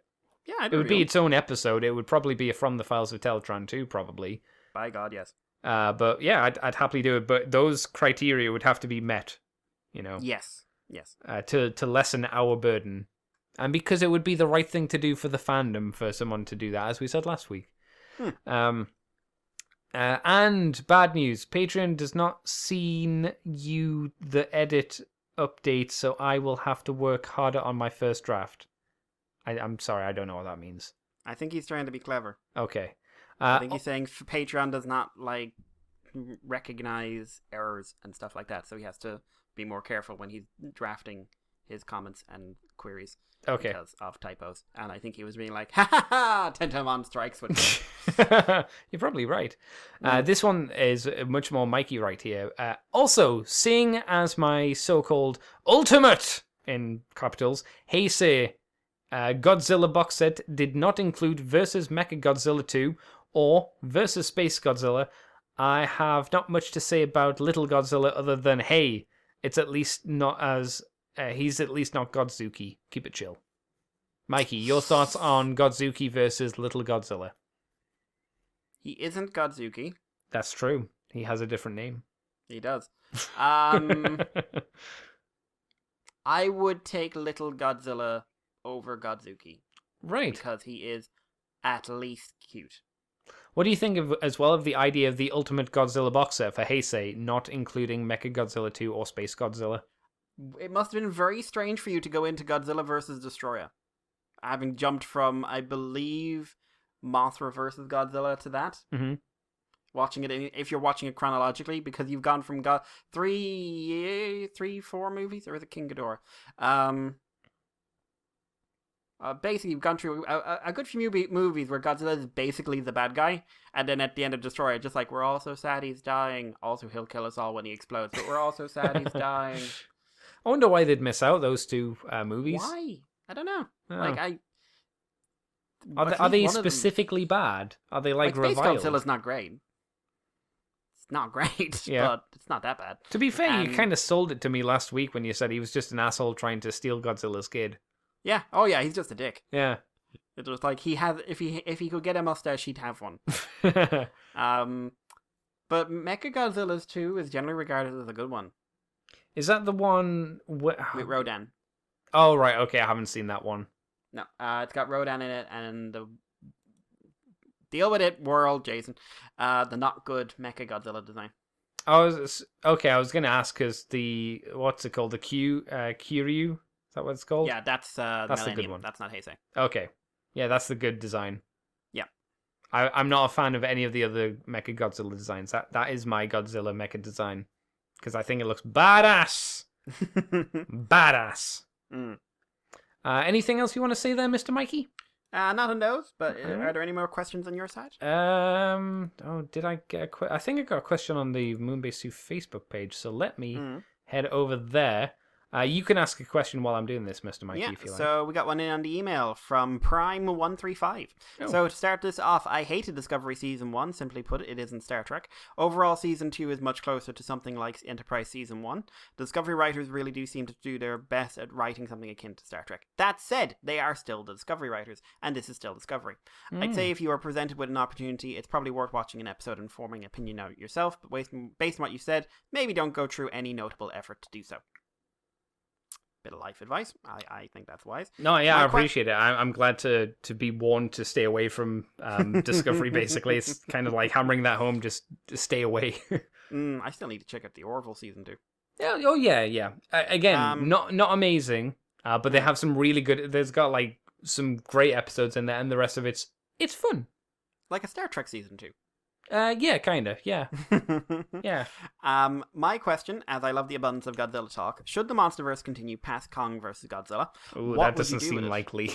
Yeah, it would be its own episode. It would probably be From the Files of Teletran 2, probably. By God, yes. But yeah, I'd happily do it. But those criteria would have to be met, you know. Yes. To lessen our burden. And because it would be the right thing to do for the fandom for someone to do that, as we said last week. And bad news, Patreon does not seen you the edit update, so I will have to work harder on my first draft. I'm sorry, I don't know what that means. I think he's trying to be clever. Okay. I think he's saying Patreon does not recognize errors and stuff like that, so he has to be more careful when he's drafting his comments and queries. Okay. Because of typos. And I think he was being like, ha ha ha, Tentomon strikes with You're probably right. This one is much more Mikey right here. Also, seeing as my so-called ultimate, in capitals, Heisei Godzilla box set did not include Versus Mechagodzilla 2 or Versus Space Godzilla, I have not much to say about Little Godzilla other than, hey, it's at least not as... he's at least not Godzuki. Keep it chill. Mikey, your thoughts on Godzuki versus Little Godzilla? He isn't Godzuki. That's true. He has a different name. He does. I would take Little Godzilla over Godzuki. Right. Because he is at least cute. What do you think of the idea of the Ultimate Godzilla box set for Heisei not including Mechagodzilla 2 or Space Godzilla? It must have been very strange for you to go into Godzilla vs. Destroyer. Having jumped from, I believe, Mothra vs. Godzilla to that. Mm-hmm. watching it if you're watching it chronologically, because you've gone from 4 movies, or is it King Ghidorah? Basically, you've gone through a good few movies where Godzilla is basically the bad guy, and then at the end of Destroyer, just like, we're all so sad he's dying. Also, he'll kill us all when he explodes, but we're all so sad he's dying. I wonder why they'd miss out those two movies. Why? I don't know. Oh. Like, Are they specifically bad? Are they like Space reviled? Godzilla's not great. It's not great, Yeah. but it's not that bad. To be fair, you kind of sold it to me last week when you said he was just an asshole trying to steal Godzilla's kid. Yeah. Oh yeah, he's just a dick. Yeah. It was like if he could get a mustache, he'd have one. But Mechagodzilla's 2 is generally regarded as a good one. Is that the one With Rodan. Oh right, okay, I haven't seen that one. No, it's got Rodan in it, and the deal with it world, Jason. The not good Mechagodzilla design. I was gonna ask because what's it called? The Kiryu? Is that what it's called? Yeah, that's the good one. That's not Heisei. Okay. Yeah, that's the good design. Yeah. I'm not a fan of any of the other Mechagodzilla designs. That is my Godzilla mecha design. Because I think it looks badass. Badass. Mm. Anything else you want to say there, Mr. Mikey? Not on those, but are there any more questions on your side? Did I get I think I got a question on the Moonbase 2 Facebook page, so let me head over there. You can ask a question while I'm doing this, Mr. Mikey, if you like. So we got one in on the email from Prime135. Oh. So to start this off, I hated Discovery Season 1. Simply put, it isn't Star Trek. Overall, Season 2 is much closer to something like Enterprise Season 1. Discovery writers really do seem to do their best at writing something akin to Star Trek. That said, they are still the Discovery writers, and this is still Discovery. I'd say if you are presented with an opportunity, it's probably worth watching an episode and forming an opinion out yourself, but based on what you said, maybe don't go through any notable effort to do so. Bit of life advice. I think that's wise. No, yeah, I appreciate it. I'm glad to be warned to stay away from Discovery, basically. It's kind of like hammering that home, just stay away. I still need to check out the Orville Season 2. Yeah, oh, yeah. Again, not amazing, but they have some really good... There's got, like, some great episodes in there, and the rest of it's fun. Like a Star Trek Season 2. Yeah, kind of, yeah. Yeah. My question, as I love the abundance of Godzilla talk, should the MonsterVerse continue past Kong versus Godzilla? Ooh, that doesn't seem likely.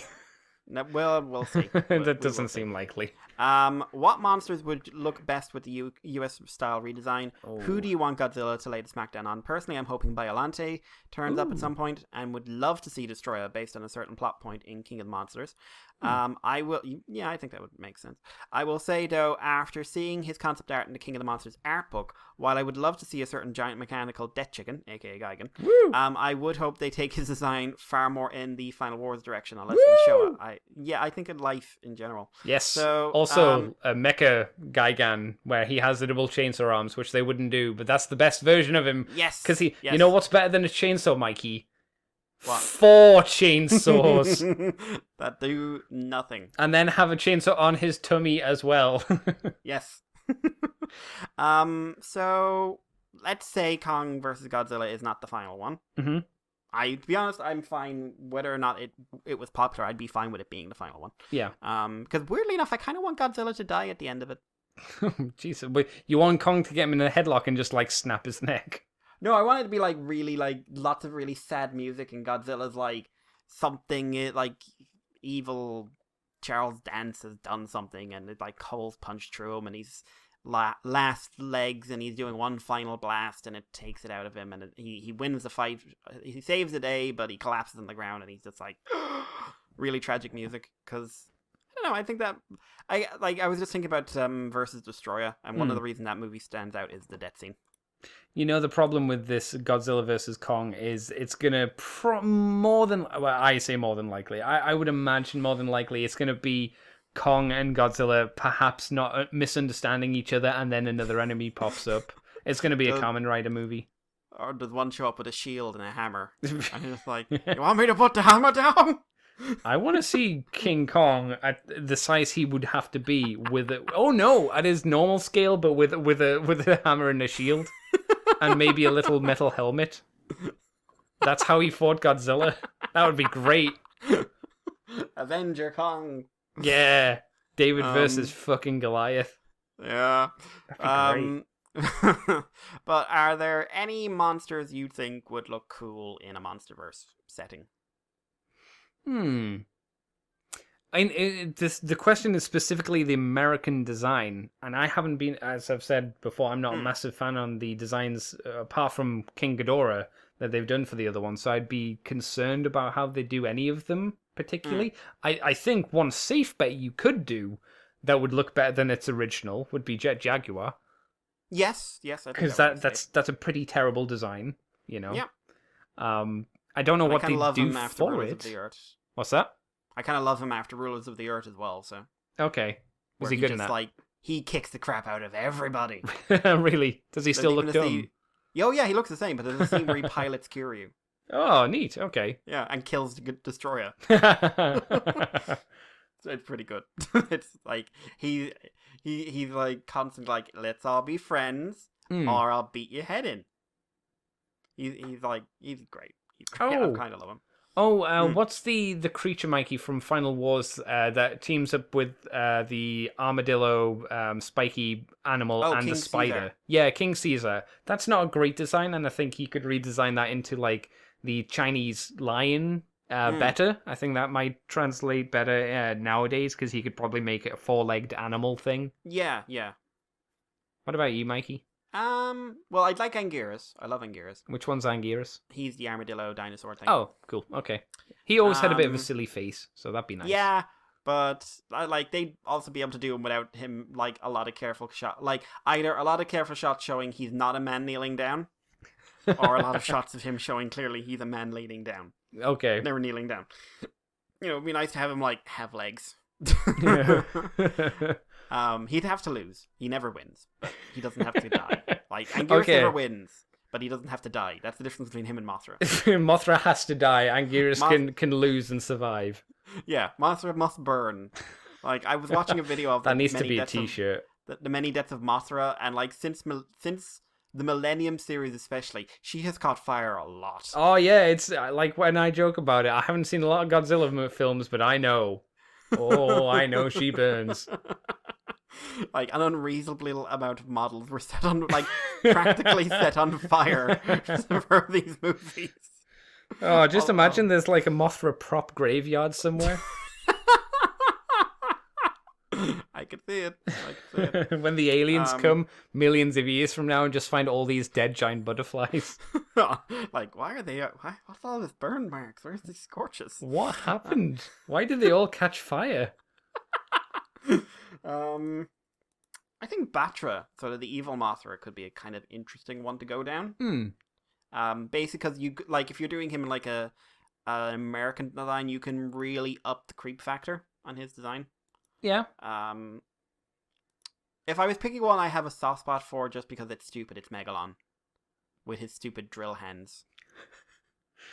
No, well, we'll see. That doesn't seem likely. What monsters would look best with the US style redesign? Oh. Who do you want Godzilla to lay the smackdown on? Personally, I'm hoping Biollante turns up at some point, and would love to see Destroyer based on a certain plot point in King of the Monsters. I think that would make sense. I will say, though, after seeing his concept art in the King of the Monsters art book, while I would love to see a certain giant mechanical death chicken, aka Gigan, I would hope they take his design far more in the Final Wars direction, unless in the show. I think in life in general. Yes. So also, a mecha Gigan where he has the double chainsaw arms, which they wouldn't do, but that's the best version of him. Yes. Because you know what's better than a chainsaw, Mikey? What? 4 chainsaws. That do nothing. And then have a chainsaw on his tummy as well. Yes. So let's say Kong versus Godzilla is not the final one. Mm-hmm. To be honest, I'm fine whether or not it was popular. I'd be fine with it being the final one. Yeah. Because weirdly enough, I kind of want Godzilla to die at the end of it. Jeez, you want Kong to get him in a headlock and just like snap his neck? No, I want it to be like really like lots of really sad music, and Godzilla's like something like evil Charles Dance has done something, and it like holes punched through him, and he's last legs, and he's doing one final blast, and it takes it out of him, and he wins the fight. He saves the day, but he collapses on the ground, and he's just like really tragic music. Because I don't know, I think that I was just thinking about versus Destroyer, and one of the reasons that movie stands out is the death scene. You know, the problem with this Godzilla versus Kong is it's gonna more than likely. I would imagine more than likely it's gonna be Kong and Godzilla perhaps not misunderstanding each other, and then another enemy pops up. It's gonna be a Kamen Rider movie. Or does one show up with a shield and a hammer? And it's like, you want me to put the hammer down? I want to see King Kong at the size he would have to be at his normal scale, but with a hammer and a shield, and maybe a little metal helmet. That's how he fought Godzilla. That would be great. Avenger Kong. Yeah, David versus fucking Goliath. Yeah. That'd be great. But are there any monsters you think would look cool in a MonsterVerse setting? The question is specifically the American design, and I haven't been, as I've said before, I'm not a massive fan on the designs apart from King Ghidorah that they've done for the other one, so I'd be concerned about how they do any of them particularly. I think one safe bet you could do that would look better than its original would be Jet Jaguar, Yes, I think because that would be that's a pretty terrible design, Yeah. I don't know I what kind they of love do him after for Rulers it. of the Earth. What's that? I kind of love him after Rulers of the Earth as well. So Okay, was where he good in just, that? like, he kicks the crap out of everybody. Really? Does he still look Even a dumb? scene- Oh yeah, he looks the same. But there's a scene where he pilots Kiryu. Oh, neat. Okay. Yeah, and kills the Destroyer. So it's pretty good. It's like he's like constantly like, let's all be friends, or I'll beat your head in. He's great. He's great. I kind of love him. What's the creature, Mikey, from Final Wars that teams up with the armadillo, spiky animal, and King the spider? Caesar. Yeah, King Caesar. That's not a great design, and I think you could redesign that into like the Chinese lion better. I think that might translate better nowadays because he could probably make it a four-legged animal thing. Yeah. What about you, Mikey? Well, I'd like Anguirus. I love Anguirus. Which one's Anguirus? He's the armadillo dinosaur thing. Oh, cool. Okay. He always had a bit of a silly face, so that'd be nice. Yeah, but they'd also be able to do him without him, like, a lot of careful shot, like either a lot of careful shots showing he's not a man kneeling down, or a lot of shots of him showing clearly he's a man leaning down. Okay. Never kneeling down. You know, it'd be nice to have him like have legs. He'd have to lose. He never wins. He doesn't have to die. Like, Anguirus never wins, but he doesn't have to die. That's the difference between him and Mothra. Mothra has to die. Anguirus can lose and survive. Yeah, Mothra must burn. Like, I was watching a video of that needs to be a t-shirt. The many deaths of Mothra, and like since the Millennium series especially, she has caught fire a lot. Oh yeah, it's like when I joke about it. I haven't seen a lot of Godzilla films, but I know. Oh, I know she burns. Like, an unreasonable amount of models were set on, like, practically set on fire for these movies. Oh, just imagine there's like a Mothra prop graveyard somewhere. I could see it. When the aliens come millions of years from now and just find all these dead giant butterflies. Like, why are they... what's all this burn marks? Where's these scorches? What happened? Why did they all catch fire? I think Batra, sort of the evil Mothra, could be a kind of interesting one to go down. Basically, because you, like, if you're doing him in like an American design, you can really up the creep factor on his design. Yeah. If I was picking one I have a soft spot for just because it's stupid, it's Megalon. With his stupid drill hands.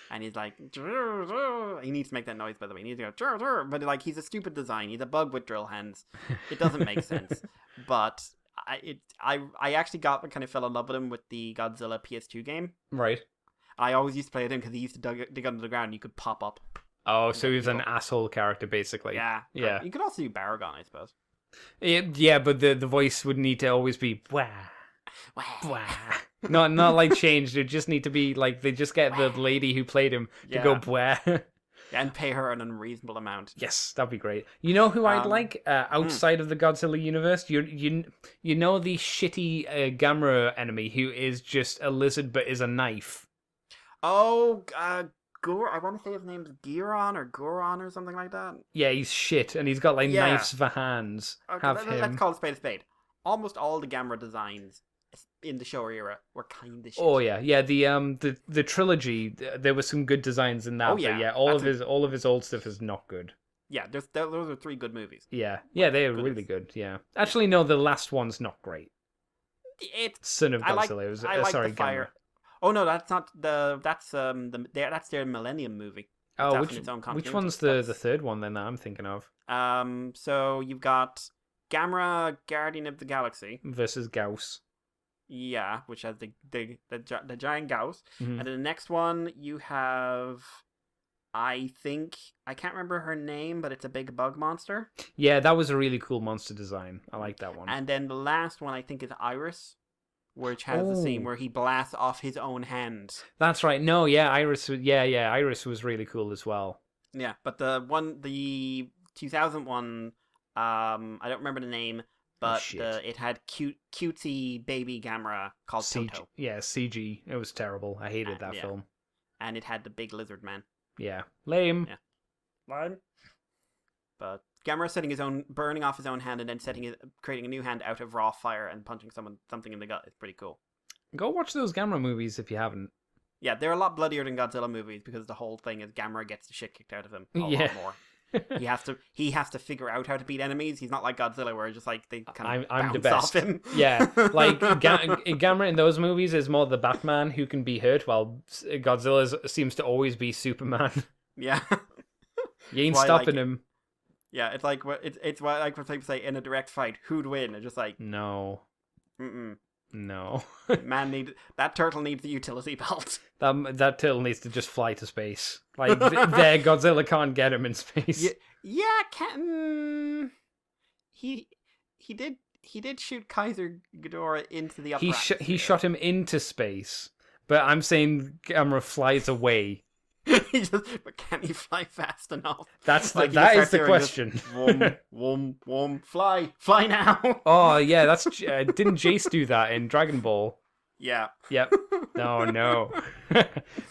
And he's like... He needs to make that noise, by the way. He needs to go... But, like, he's a stupid design. He's a bug with drill hands. It doesn't make sense. But I actually kind of fell in love with him with the Godzilla PS2 game. Right. I always used to play with him because he used to dig under the ground and you could pop up. Oh, so he was an asshole character, basically. Yeah. You could also do Baragon, I suppose. Yeah, but the voice would need to always be... Wah. Wah. Not like changed. It just need to be like they just get the lady who played him to go bwah. And pay her an unreasonable amount. Yes, that'd be great. You know who I'd like outside of the Godzilla universe? You know the shitty Gamera enemy who is just a lizard but is a knife. Oh, I want to say his name's Giron or something like that. Yeah, he's shit and he's got like knives for hands. Okay, him. Let's call a spade. Almost all the Gamera designs in the Showa era were kind of shit. Oh yeah. The trilogy. There were some good designs in that. Oh yeah, but yeah. All of his old stuff is not good. Yeah, those are 3 good movies. Yeah, they are really good. Yeah, actually, no, the last one's not great. It's Son of Godzilla. I like sorry, the fire. Gamera. Oh no, that's not that's their Millennium movie. Oh, which one's the third one then that I'm thinking of? So you've got Gamera, Guardian of the Galaxy versus Gauss. Yeah, which has the giant Gauss, Mm-hmm. and then the next one you have I think I can't remember her name, but it's a big bug monster. Yeah, that was a really cool monster design. I like that one. And then the last one I think is Iris, which has the scene where he blasts off his own hand. That's right. No, yeah, Iris. Yeah, Iris was really cool as well. Yeah, but the 2001, I don't remember the name, but it had cutesy baby Gamera called Toto. Yeah, CG. It was terrible. I hated that film. And it had the big lizard man. Yeah, lame. Yeah, lame. But Gamera burning off his own hand and then creating a new hand out of raw fire and punching something in the gut is pretty cool. Go watch those Gamera movies if you haven't. Yeah, they're a lot bloodier than Godzilla movies because the whole thing is Gamera gets the shit kicked out of him a lot more. He has to figure out how to beat enemies. He's not like Godzilla where just like they kind of I'm the bounce best. off him. Yeah, like Gamera in those movies is more the Batman who can be hurt, while Godzilla seems to always be Superman. Yeah, you ain't stopping him. Yeah, it's like it's like when people say in a direct fight, who'd win? It's just like no. No. That turtle needs the utility belt. That turtle needs to just fly to space. Like there, Godzilla can't get him in space. He did shoot Kaiser Ghidorah into the upper atmosphere. He shot him into space, but I'm saying Gamera flies away. But can he fly fast enough? That is the question. Fly now. Oh yeah, that's didn't Jace do that in Dragon Ball? Yeah. Yep. No.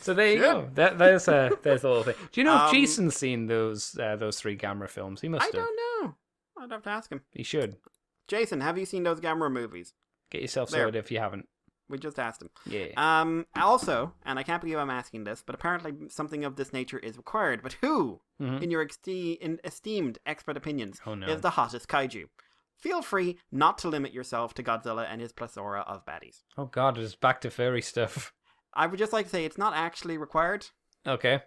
So there you go. There's a little thing. Do you know if Jason's seen those three Gamera films? He must have. I don't know. I'd have to ask him. He should. Jason, have you seen those Gamera movies? Get yourself sorted if you haven't. We just asked him. Yeah. Also, and I can't believe I'm asking this, but apparently something of this nature is required. But who, in your esteemed expert opinions, is the hottest kaiju? Feel free not to limit yourself to Godzilla and his plethora of baddies. Oh God, it's back to furry stuff. I would just like to say it's not actually required. Okay.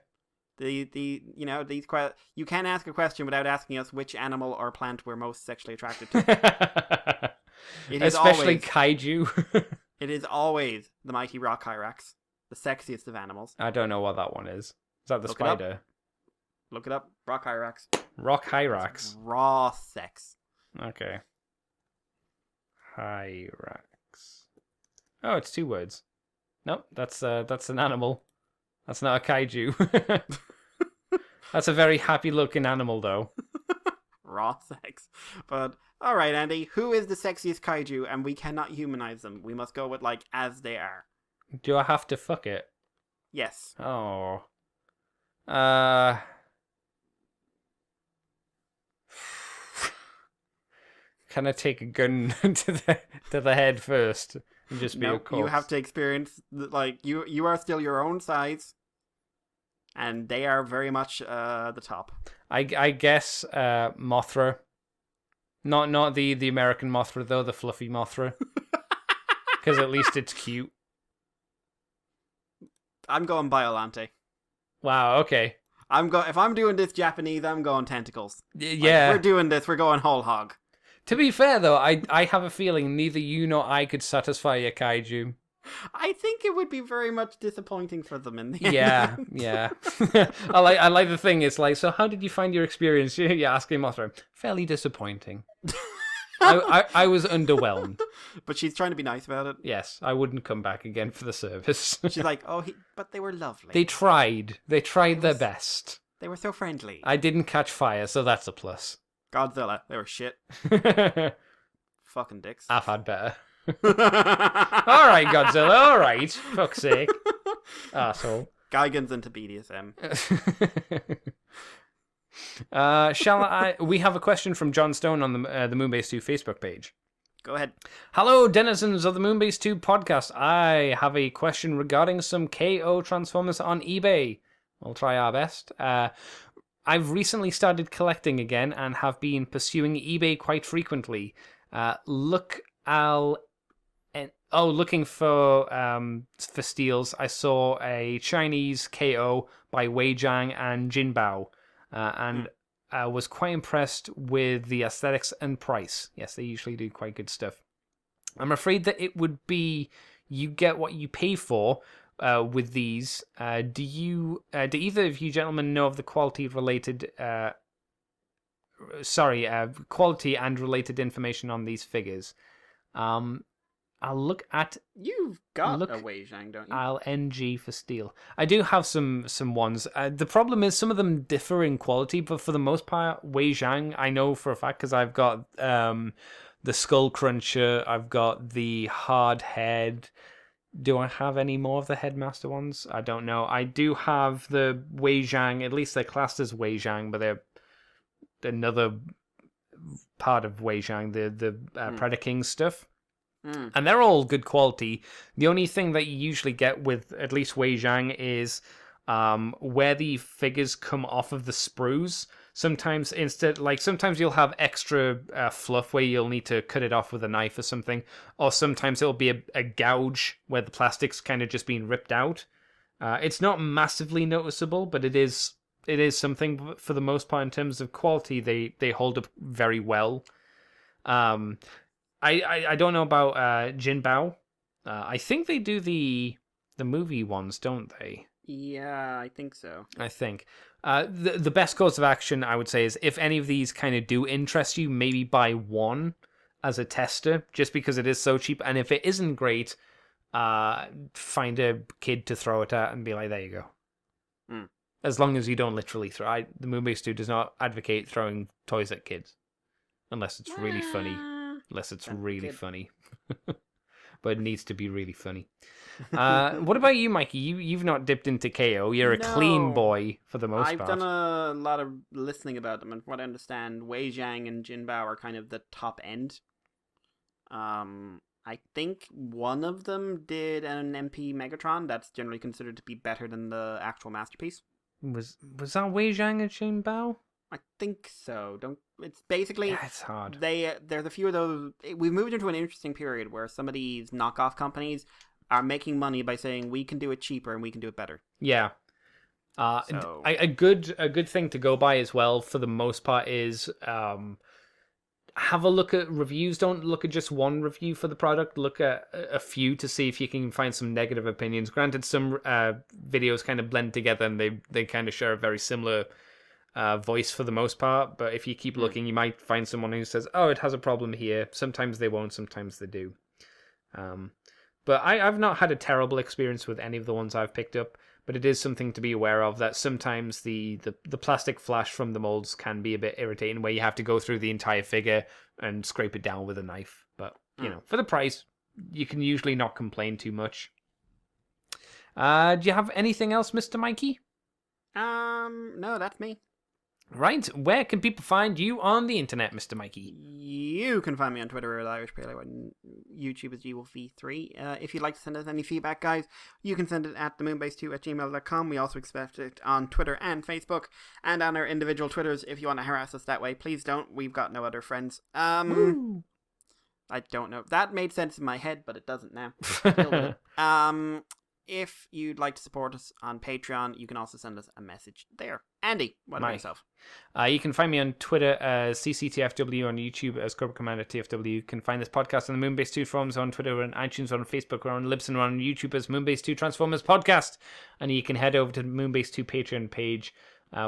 You can't ask a question without asking us which animal or plant we're most sexually attracted to. Especially kaiju. It is always the mighty rock hyrax, the sexiest of animals. I don't know what that one is. Is that the spider? Look it up. Rock hyrax. Rock hyrax. Raw sex. Okay. Hyrax. Oh, it's 2 words. Nope, that's an animal. That's not a kaiju. That's a very happy-looking animal, though. Raw sex. But, alright, Andy, who is the sexiest kaiju, and we cannot humanize them? We must go with, as they are. Do I have to fuck it? Yes. Oh. Can I take a gun to the head first and just be a corpse? You have to experience, you are still your own size, and they are very much the top. I guess Mothra. Not the American Mothra, though, the fluffy Mothra. Because at least it's cute. I'm going Biollante. Wow, okay. If I'm doing this Japanese, I'm going tentacles. Yeah. If we're doing this, we're going whole hog. To be fair, though, I have a feeling neither you nor I could satisfy a kaiju. I think it would be very much disappointing for them in the end. Yeah. I like the thing. It's like, so how did you find your experience? You're asking Mothra. Fairly disappointing. I was underwhelmed. But she's trying to be nice about it. Yes, I wouldn't come back again for the service. She's like, but they were lovely. They tried. They tried their best. They were so friendly. I didn't catch fire, so that's a plus. Godzilla, they were shit. Fucking dicks. I've had better. Alright, Godzilla, alright. Fuck's sake. Arsehole. Geigen's into BDSM. We have a question from John Stone on the Moonbase 2 Facebook page. Go ahead. Hello, denizens of the Moonbase 2 podcast. I have a question regarding some KO Transformers on eBay. We'll try our best. I've recently started collecting again and have been pursuing eBay quite frequently. Looking for steals. I saw a Chinese KO by Wei Jiang and Jinbao, and I was quite impressed with the aesthetics and price. Yes, they usually do quite good stuff. I'm afraid that it would be you get what you pay for, with these. Do either of you gentlemen know of the quality and related information on these figures? I'll look at. You've got a Wei Zhang, don't you? I'll NG for steel. I do have some ones. The problem is some of them differ in quality, but for the most part, Wei Zhang I know for a fact because I've got the Skull Cruncher. I've got the Hard Head. Do I have any more of the Headmaster ones? I don't know. I do have the Wei Zhang. At least they're classed as Wei Zhang, but they're another part of Wei Zhang, the Predator King stuff. And they're all good quality. The only thing that you usually get with at least Wei Zhang is where the figures come off of the sprues. Sometimes sometimes you'll have extra fluff where you'll need to cut it off with a knife or something, or sometimes it'll be a gouge where the plastic's kind of just being ripped out. It's not massively noticeable, but it is something. For the most part, in terms of quality, they hold up very well. I don't know about Jin Bao. I think they do the movie ones, don't they? Yeah, I think so. I think. The best course of action, I would say, is if any of these kind of do interest you, maybe buy one as a tester, just because it is so cheap. And if it isn't great, find a kid to throw it at and be like, there you go. As long as you don't literally throw. The Moonbase 2 does not advocate throwing toys at kids. Unless it's really funny. Unless it's really funny. But it needs to be really funny. What about you, Mikey? You've not dipped into KO. You're a clean boy for the most part. I've done a lot of listening about them, and from what I understand, Wei Zhang and Jin Bao are kind of the top end. I think one of them did an MP Megatron that's generally considered to be better than the actual masterpiece. Was that Wei Zhang and Jin Bao? I think so. It's basically... Yeah, it's hard. There's a few of those... We've moved into an interesting period where some of these knockoff companies are making money by saying we can do it cheaper and we can do it better. Yeah. A good thing to go by as well, for the most part, is have a look at reviews. Don't look at just one review for the product. Look at a few to see if you can find some negative opinions. Granted, some videos kind of blend together and they kind of share a very similar voice for the most part, but if you keep looking, you might find someone who says, oh, it has a problem here. Sometimes they won't, sometimes they do. But I've not had a terrible experience with any of the ones I've picked up, but it is something to be aware of, that sometimes the plastic flash from the molds can be a bit irritating, where you have to go through the entire figure and scrape it down with a knife. But, you know, for the price, you can usually not complain too much. Do you have anything else, Mr. Mikey? No, that's me. Right, where can people find you on the internet, Mr. Mikey? You can find me on Twitter at Irish Paleo and YouTube as GWolfV3. If you'd like to send us any feedback, guys, you can send it at themoonbase2@gmail.com. We also accept it on Twitter and Facebook, and on our individual Twitters if you want to harass us that way. Please don't. We've got no other friends. I don't know. That made sense in my head, but it doesn't now. If you'd like to support us on Patreon, you can also send us a message there. Andy, what about yourself? You can find me on Twitter as CCTFW, on YouTube as Corporate Commander TFW. You can find this podcast on the Moonbase 2 forums, on Twitter, on iTunes, on Facebook, or on Libsyn, or on YouTube as Moonbase 2 Transformers Podcast. And you can head over to the Moonbase 2 Patreon page,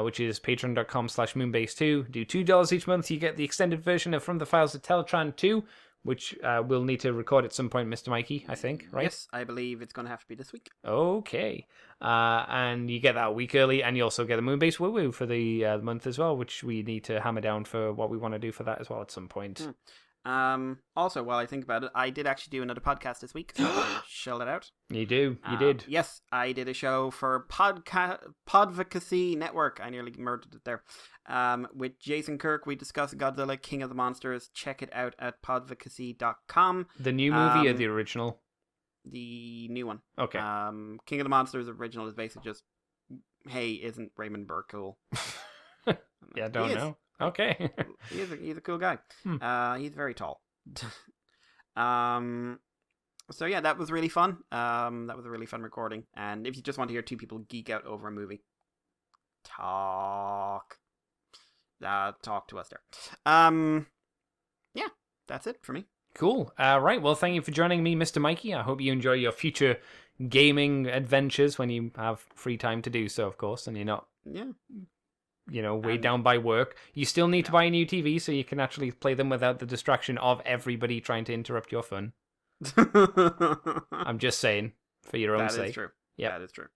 which is patreon.com/Moonbase2. Do $2 each month. You get the extended version of From the Files of Teletran 2, which we'll need to record at some point, Mr. Mikey, I think, right? Yes, I believe it's going to have to be this week. Okay. And you get that a week early, and you also get a Moonbase Woo Woo for the month as well, which we need to hammer down for what we want to do for that as well at some point. Also, while I think about it, I did actually do another podcast this week, so I'll shell it out. You did. Yes, I did a show for Podvocacy Network. I nearly murdered it there. With Jason Kirk, we discussed Godzilla King of the Monsters. Check it out at podvocacy.com. The new movie or the original? The new one. Okay. King of the Monsters original is basically just, hey, isn't Raymond Burr cool? Yeah, I don't know. Okay. he's a cool guy. He's very tall. So yeah, that was really fun. That was a really fun recording. And if you just want to hear two people geek out over a movie, talk to us there. Yeah, that's it for me. Cool. Right. Well, thank you for joining me, Mr. Mikey. I hope you enjoy your future gaming adventures when you have free time to do so, of course, and you're not, weighed down by work. You still need to buy a new TV so you can actually play them without the distraction of everybody trying to interrupt your fun. I'm just saying, for your own sake. That is true. Yeah, that is true.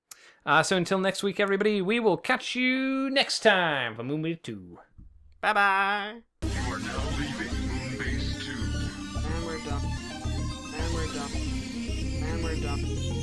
So until next week, everybody, we will catch you next time for Moonbase 2. Bye-bye. You are now leaving Moonbase 2. And we're done. And we're done. And we're done.